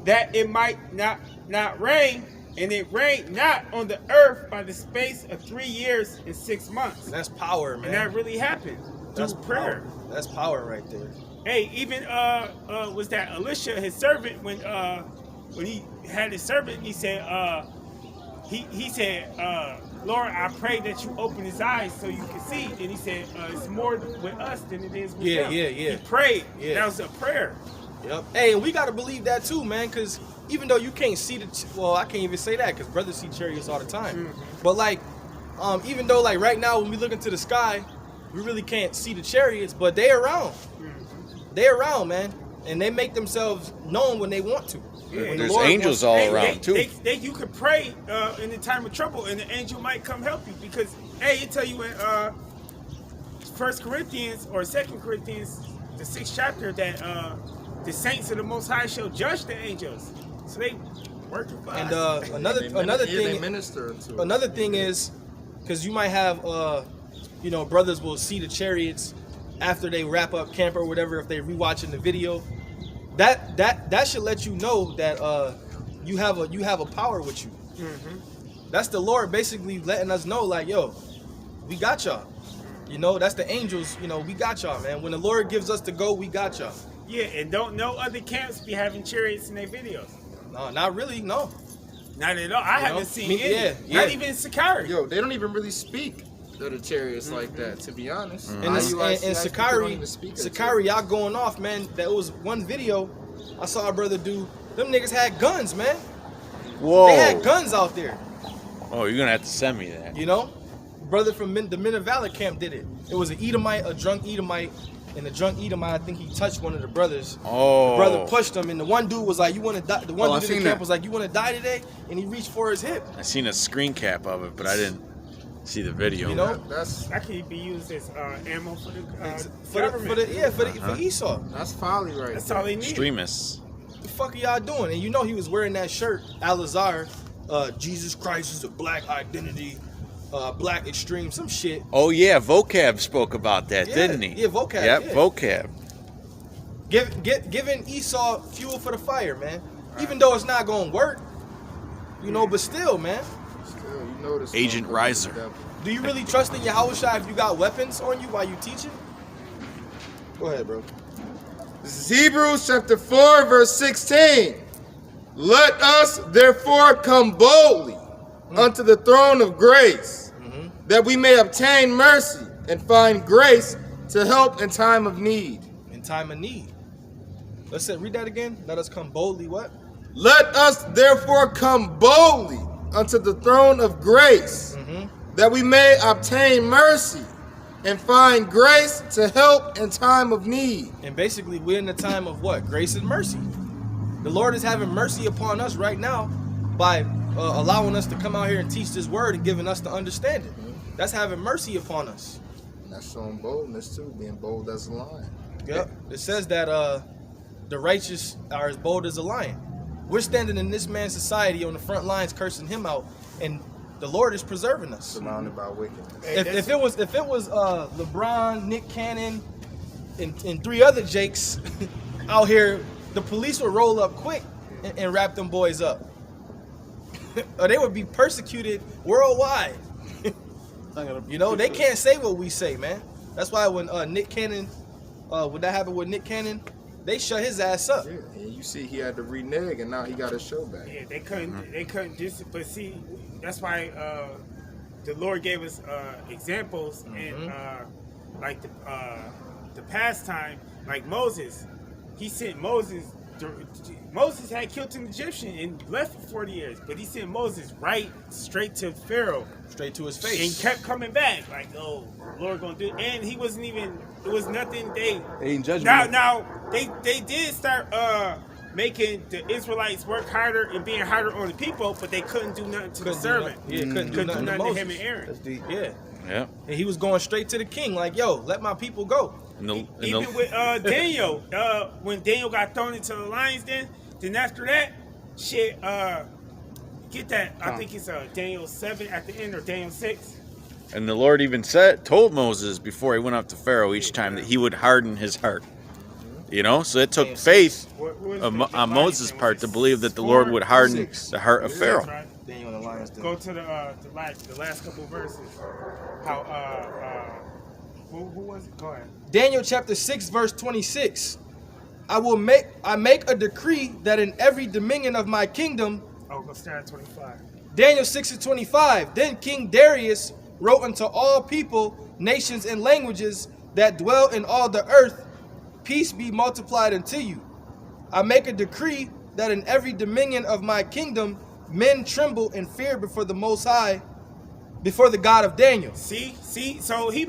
[SPEAKER 3] that it might not rain, and it rained not on the earth by the space of 3 years and 6 months.
[SPEAKER 2] That's power, man.
[SPEAKER 3] And that really happened
[SPEAKER 2] That's
[SPEAKER 3] through prayer.
[SPEAKER 2] Power. That's power right there.
[SPEAKER 3] Hey, even was that Elisha, his servant, when he had his servant, he said, Lord, I pray that you open his eyes so you can see. And he said, it's more with us than it is with them.
[SPEAKER 2] Yeah.
[SPEAKER 3] He prayed.
[SPEAKER 2] Yeah.
[SPEAKER 3] That was a prayer.
[SPEAKER 2] Yep. Hey, and we got to believe that too, man, because even though you can't see I can't even say that because brothers see chariots all the time. But even though right now when we look into the sky, we really can't see the chariots, but they around. They around, man, and they make themselves known when they want to.
[SPEAKER 3] Yeah.
[SPEAKER 4] There's angels all around too.
[SPEAKER 3] You could pray in the time of trouble, and the angel might come help you because, it tell you in 1 Corinthians or 2 Corinthians, the 6th chapter, that the saints of the Most High shall judge the angels. So they working for
[SPEAKER 2] And
[SPEAKER 3] us.
[SPEAKER 2] another
[SPEAKER 1] They
[SPEAKER 2] thing,
[SPEAKER 1] minister to
[SPEAKER 2] another thing is, because you might have, brothers will see the chariots after they wrap up camp or whatever if they rewatching the video. That should let you know that you have a power with you. That's the Lord basically letting us know, yo, we got y'all. That's the angels. We got y'all, man. When the Lord gives us the go, we got y'all.
[SPEAKER 3] Yeah, and don't know other camps be having chariots in their videos.
[SPEAKER 2] No, not really. No.
[SPEAKER 3] Not at all. I haven't seen any.
[SPEAKER 2] Yeah.
[SPEAKER 3] Not even Sakari.
[SPEAKER 1] Yo, they don't even really speak to the chariots like that, to be honest.
[SPEAKER 2] And Sakari, y'all going off, man. That was one video I saw a brother do. Them niggas had guns, man.
[SPEAKER 4] Whoa.
[SPEAKER 2] They had guns out there.
[SPEAKER 4] Oh, you're gonna have to send me that.
[SPEAKER 2] You know, brother from the Men of Valor camp did it. It was an Edomite, a drunk Edomite, and the drunk Edomite, I think he touched one of the brothers.
[SPEAKER 4] Oh.
[SPEAKER 2] The brother pushed him, and the one dude was like, "You want to die?" The one
[SPEAKER 5] I
[SPEAKER 2] dude in
[SPEAKER 5] seen
[SPEAKER 2] the camp
[SPEAKER 5] that.
[SPEAKER 2] was like, "You want to die today?" And he reached for his hip.
[SPEAKER 4] I seen a screen cap of it, but I didn't see the video.
[SPEAKER 2] You know,
[SPEAKER 1] That's
[SPEAKER 3] That can be used as ammo for the
[SPEAKER 2] for
[SPEAKER 3] government.
[SPEAKER 2] Esau.
[SPEAKER 1] that's folly right
[SPEAKER 3] That's
[SPEAKER 1] there.
[SPEAKER 3] all they need.
[SPEAKER 4] Extremists.
[SPEAKER 2] What the fuck are y'all doing? And you know he was wearing that shirt, Al-Azhar, Jesus Christ is a black identity, black extreme, some shit.
[SPEAKER 4] Oh yeah, Vocab spoke about that,
[SPEAKER 2] Yeah,
[SPEAKER 4] didn't he?
[SPEAKER 2] yeah, Vocab,
[SPEAKER 4] Yep,
[SPEAKER 2] yeah.
[SPEAKER 4] Vocab.
[SPEAKER 2] Giving Esau fuel for the fire, man. Even though it's not gonna work, you know, but still, man.
[SPEAKER 1] Still, you know this
[SPEAKER 4] Agent
[SPEAKER 1] motherfucker
[SPEAKER 4] Riser.
[SPEAKER 1] is the devil.
[SPEAKER 2] Do you really trust in Yahushua if you got weapons on you while you teaching? Go ahead, bro.
[SPEAKER 1] This is Hebrews chapter 4, verse 16. Let us therefore come boldly unto the throne of grace, that we may obtain mercy and find grace to help in time of need.
[SPEAKER 2] In time of need. Let's say, read that again. Let us come boldly. What?
[SPEAKER 1] Let us therefore come boldly unto the throne of grace, that we may obtain mercy and find grace to help in time of need.
[SPEAKER 2] And basically, we're in the time of what? Grace and mercy. The Lord is having mercy upon us right now by allowing us to come out here and teach this word and giving us the understanding. That's having mercy upon us.
[SPEAKER 1] And that's showing boldness too, being bold as a lion.
[SPEAKER 2] Yep. It says that the righteous are as bold as a lion. We're standing in this man's society on the front lines cursing him out, and the Lord is preserving us.
[SPEAKER 1] Surrounded by wickedness.
[SPEAKER 2] If it was LeBron, Nick Cannon, and three other Jakes out here, the police would roll up quick and wrap them boys up. Or they would be persecuted worldwide. You know, they can't say what we say, man. That's why when Nick Cannon, when that happened with Nick Cannon, they shut his ass up.
[SPEAKER 1] Yeah, and you see he had to renege, and now he got his show back.
[SPEAKER 3] Yeah, they couldn't just. But see, that's why the Lord gave us examples in like the past time, like Moses. He sent Moses. Moses had killed an Egyptian and left for 40 years, but he sent Moses right straight to Pharaoh,
[SPEAKER 2] Straight to his
[SPEAKER 3] and
[SPEAKER 2] face.
[SPEAKER 3] kept coming back. Like, oh, the Lord gonna do it. And he wasn't even. It was nothing. They
[SPEAKER 5] ain't judging.
[SPEAKER 3] now they did start making the Israelites work harder and being harder on the people, but they couldn't do nothing to the servant.
[SPEAKER 2] Couldn't do nothing to
[SPEAKER 3] to
[SPEAKER 2] Moses.
[SPEAKER 3] him and Aaron.
[SPEAKER 2] Yeah.
[SPEAKER 4] Yeah.
[SPEAKER 2] And he was going straight to the king, like, yo, let my people go.
[SPEAKER 3] Even with Daniel, when Daniel got thrown into the lion's den, then after that, shit, get that. I think it's Daniel 7 at the end or Daniel 6.
[SPEAKER 4] And the Lord even told Moses before he went up to Pharaoh each time that he would harden his heart. You know, so it took faith on Moses' part to believe that the Lord would harden the heart of Pharaoh.
[SPEAKER 3] Right.
[SPEAKER 2] Daniel and the lions den.
[SPEAKER 3] Go to the last couple verses. How who was it? Go ahead.
[SPEAKER 2] Daniel chapter 6, verse 26. I make a decree that in every dominion of my kingdom.
[SPEAKER 3] Oh, go start at 25.
[SPEAKER 2] Daniel 6 and 25. Then King Darius wrote unto all people, nations, and languages that dwell in all the earth, peace be multiplied unto you. I make a decree that in every dominion of my kingdom, men tremble and fear before the Most High, before the God of Daniel.
[SPEAKER 3] See, so he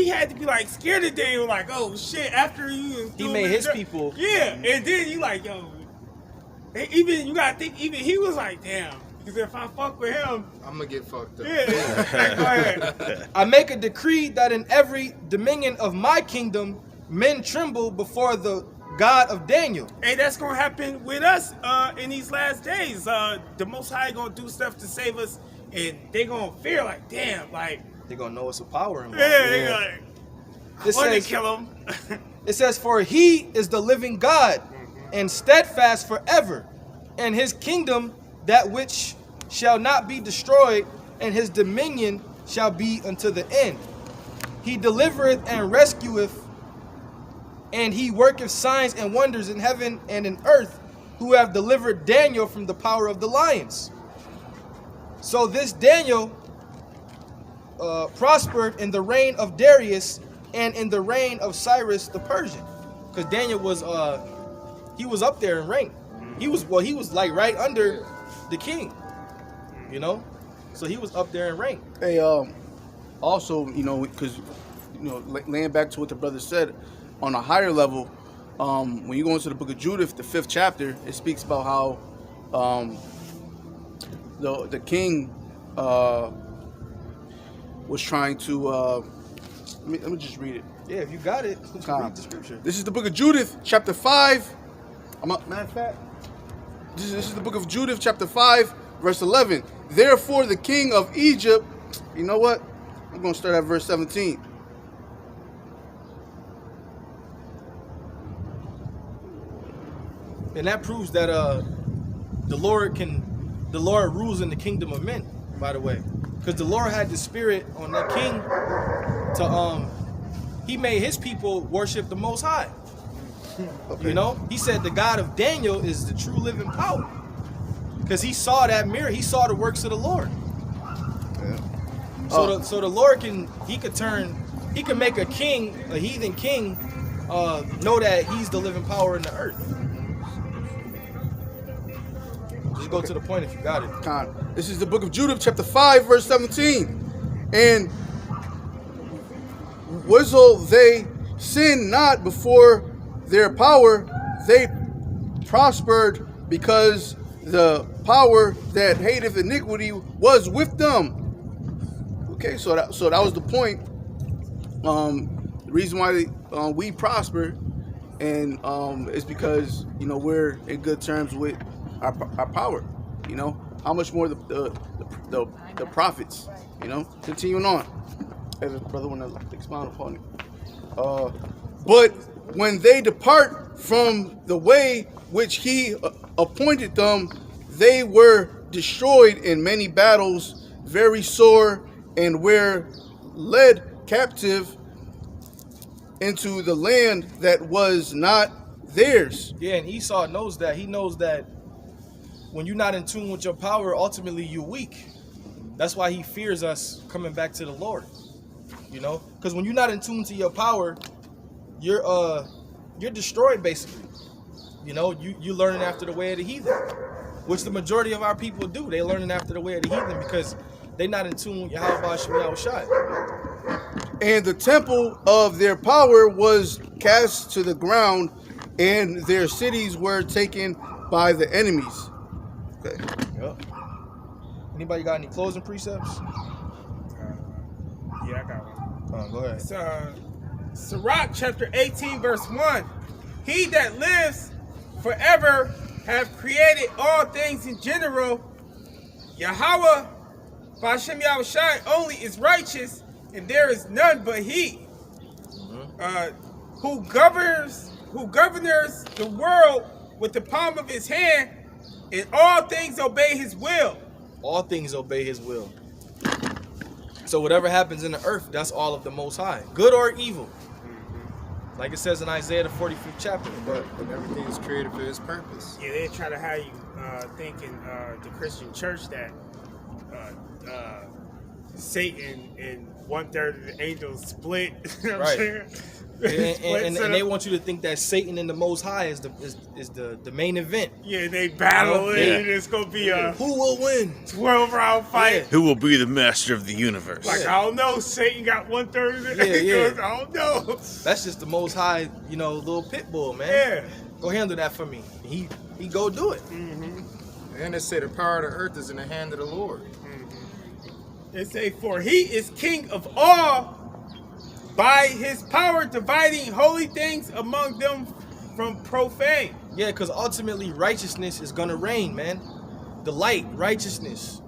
[SPEAKER 3] had to be like scared of Daniel, like, oh shit, after you.
[SPEAKER 2] He made his people.
[SPEAKER 3] Yeah, and then you like, yo, even you gotta think, even he was like, damn, because if I fuck with him,
[SPEAKER 1] I'm gonna get fucked up.
[SPEAKER 3] yeah. Go ahead.
[SPEAKER 2] I make a decree that in every dominion of my kingdom, men tremble before the God of Daniel.
[SPEAKER 3] And that's gonna happen with us in these last days. The Most High gonna do stuff to save us, and they gonna fear like, damn, like,
[SPEAKER 2] They're going to know it's a power involved.
[SPEAKER 3] yeah, they like,
[SPEAKER 2] It
[SPEAKER 3] I want to
[SPEAKER 2] says,
[SPEAKER 3] kill him.
[SPEAKER 2] it says, for he is the living God and steadfast forever, and his kingdom that which shall not be destroyed, and his dominion shall be unto the end. He delivereth and rescueth, and he worketh signs and wonders in heaven and in earth, who have delivered Daniel from the power of the lions. So this Daniel prospered in the reign of Darius and in the reign of Cyrus the Persian, because Daniel was he was up there in rank. He was like right under the king. You know, so he was up there in rank.
[SPEAKER 5] Hey, also, because laying back to what the brother said, on a higher level, when you go into the book of Judith, the 5th chapter, it speaks about how the king was trying to. Let me just read it.
[SPEAKER 2] Yeah, if you got it, read the scripture.
[SPEAKER 5] This is the book of Judith, chapter 5. Matter of fact, this is the book of Judith, chapter 5, verse 11. Therefore, the king of Egypt, you know what? I'm going to start at verse 17.
[SPEAKER 2] And that proves that the Lord rules in the kingdom of men, by the way. Because the Lord had the spirit on that king to he made his people worship the Most High. Okay. You know, he said the God of Daniel is the true living power. Because he saw that mirror, he saw the works of the Lord.
[SPEAKER 5] Yeah.
[SPEAKER 2] So the Lord can make a heathen king, know that he's the living power in the earth. Just go to the point if you got it.
[SPEAKER 5] This is the book of Judith, chapter 5, verse 17. And whistle they sin not before their power, they prospered because the power that hateth iniquity was with them. Okay, so that was the point. The reason why we prosper, and is because we're in good terms with our power. How much more the prophets. Continuing on. Hey, brother, want to expound upon it. But when they depart from the way which he appointed them, they were destroyed in many battles, very sore, and were led captive into the land that was not theirs.
[SPEAKER 2] Yeah, and Esau knows that. He knows that when you're not in tune with your power, ultimately you're weak. That's why he fears us coming back to the Lord. Because when you're not in tune to your power, you're destroyed basically. You're learning after the way of the heathen, which the majority of our people do. They're learning after the way of the heathen because they're not in tune with Yahweh Shai.
[SPEAKER 5] And the temple of their power was cast to the ground, and their cities were taken by the enemies. Okay.
[SPEAKER 2] Yep. Anybody got any closing precepts?
[SPEAKER 3] Yeah, I got one.
[SPEAKER 2] Go ahead.
[SPEAKER 3] It's Sirach chapter 18, verse 1. He that lives forever have created all things in general. Yahweh, B'Hashem Yahushai, only is righteous, and there is none but he. Who governs the world with the palm of his hand, and all things obey his will.
[SPEAKER 2] All things obey his will. So whatever happens in the earth, that's all of the Most High, good or evil. Like it says in Isaiah the 45th chapter.
[SPEAKER 1] But everything is created for his purpose.
[SPEAKER 3] Yeah, they try to have you thinking the Christian church that Satan and 1/3 of the angels split. You know what I'm saying?
[SPEAKER 2] And they want you to think that Satan and the Most High is the main event.
[SPEAKER 3] Yeah, they battle and it's gonna be a
[SPEAKER 2] who will win
[SPEAKER 3] 12-round fight.
[SPEAKER 2] Yeah.
[SPEAKER 4] Who will be the master of the universe?
[SPEAKER 3] Like I don't know, Satan got 1/3 of the angels. I don't know.
[SPEAKER 2] That's just the Most High, little pit bull, man.
[SPEAKER 3] Yeah.
[SPEAKER 2] Go handle that for me. He go do it.
[SPEAKER 1] And they say the power of the earth is in the hand of the Lord.
[SPEAKER 3] They say, for he is king of all, by his power dividing holy things among them from profane.
[SPEAKER 2] Yeah, because ultimately righteousness is going to reign, man. The light, righteousness,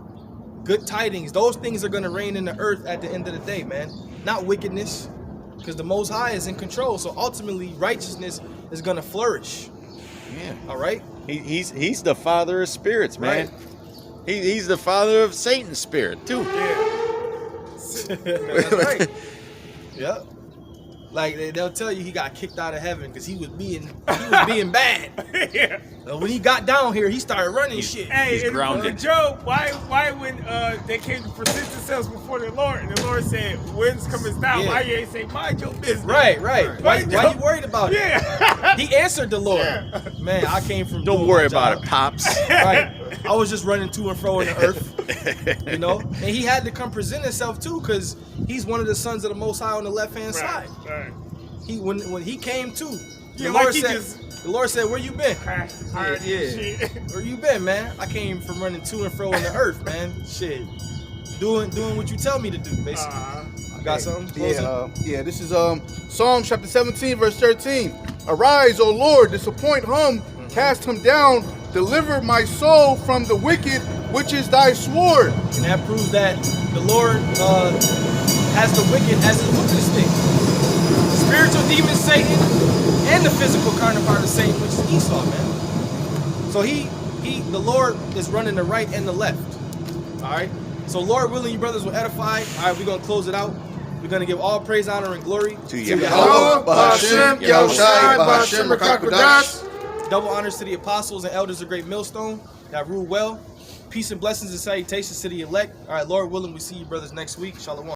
[SPEAKER 2] good tidings, those things are going to reign in the earth at the end of the day, man. Not wickedness, because the Most High is in control. So ultimately righteousness is going to flourish.
[SPEAKER 4] Yeah.
[SPEAKER 2] All right?
[SPEAKER 4] He's the father of spirits, man.
[SPEAKER 2] Right.
[SPEAKER 4] He's the father of Satan's spirit, too.
[SPEAKER 2] That's right. Yep. Like they'll tell you he got kicked out of heaven because he was being bad.
[SPEAKER 3] Yeah.
[SPEAKER 2] When he got down here, he started running shit.
[SPEAKER 3] Hey,
[SPEAKER 4] He's grounded.
[SPEAKER 3] Job, why when they came to present themselves before the Lord, and the Lord said, "Winds coming down," why you ain't say, "Mind your business"?
[SPEAKER 2] Right. Why you worried about it?
[SPEAKER 3] Yeah.
[SPEAKER 2] He answered the Lord. Man, I came from.
[SPEAKER 4] Don't worry about it, Pops.
[SPEAKER 2] Right. I was just running to and fro in the earth, you know. And he had to come present himself too, because he's one of the sons of the Most High on the left-hand side.
[SPEAKER 3] Right.
[SPEAKER 2] He when he came too,
[SPEAKER 3] Yeah,
[SPEAKER 2] the
[SPEAKER 3] like
[SPEAKER 2] Lord
[SPEAKER 3] he
[SPEAKER 2] said,
[SPEAKER 3] just-
[SPEAKER 2] the Lord said, "Where you been?
[SPEAKER 3] Yeah.
[SPEAKER 2] Where you been, man? I came from running to and fro in the earth, man. Shit, doing what you tell me to do, basically. I got something.
[SPEAKER 5] Yeah, this is Psalm chapter 17, verse 13. Arise, O Lord, disappoint him, cast him down, deliver my soul from the wicked, which is thy sword.
[SPEAKER 2] And that proves that the Lord has the wicked as his witness thing. The spiritual demon Satan and the physical counterpart of Satan, which is Esau, man. So the Lord is running the right and the left. All right. So Lord willing, you brothers will edify. All right, we're gonna close it out. We're gonna give all praise, honor, and glory
[SPEAKER 4] To
[SPEAKER 2] Yahweh.
[SPEAKER 5] Yahweh, Bahashem, Yahushai, Bahashem, Rakakwadash.
[SPEAKER 2] Double honors to the apostles and elders of Great Millstone that rule well. Peace and blessings and salutations to the elect. All right, Lord willing, we see you brothers next week. Shalom.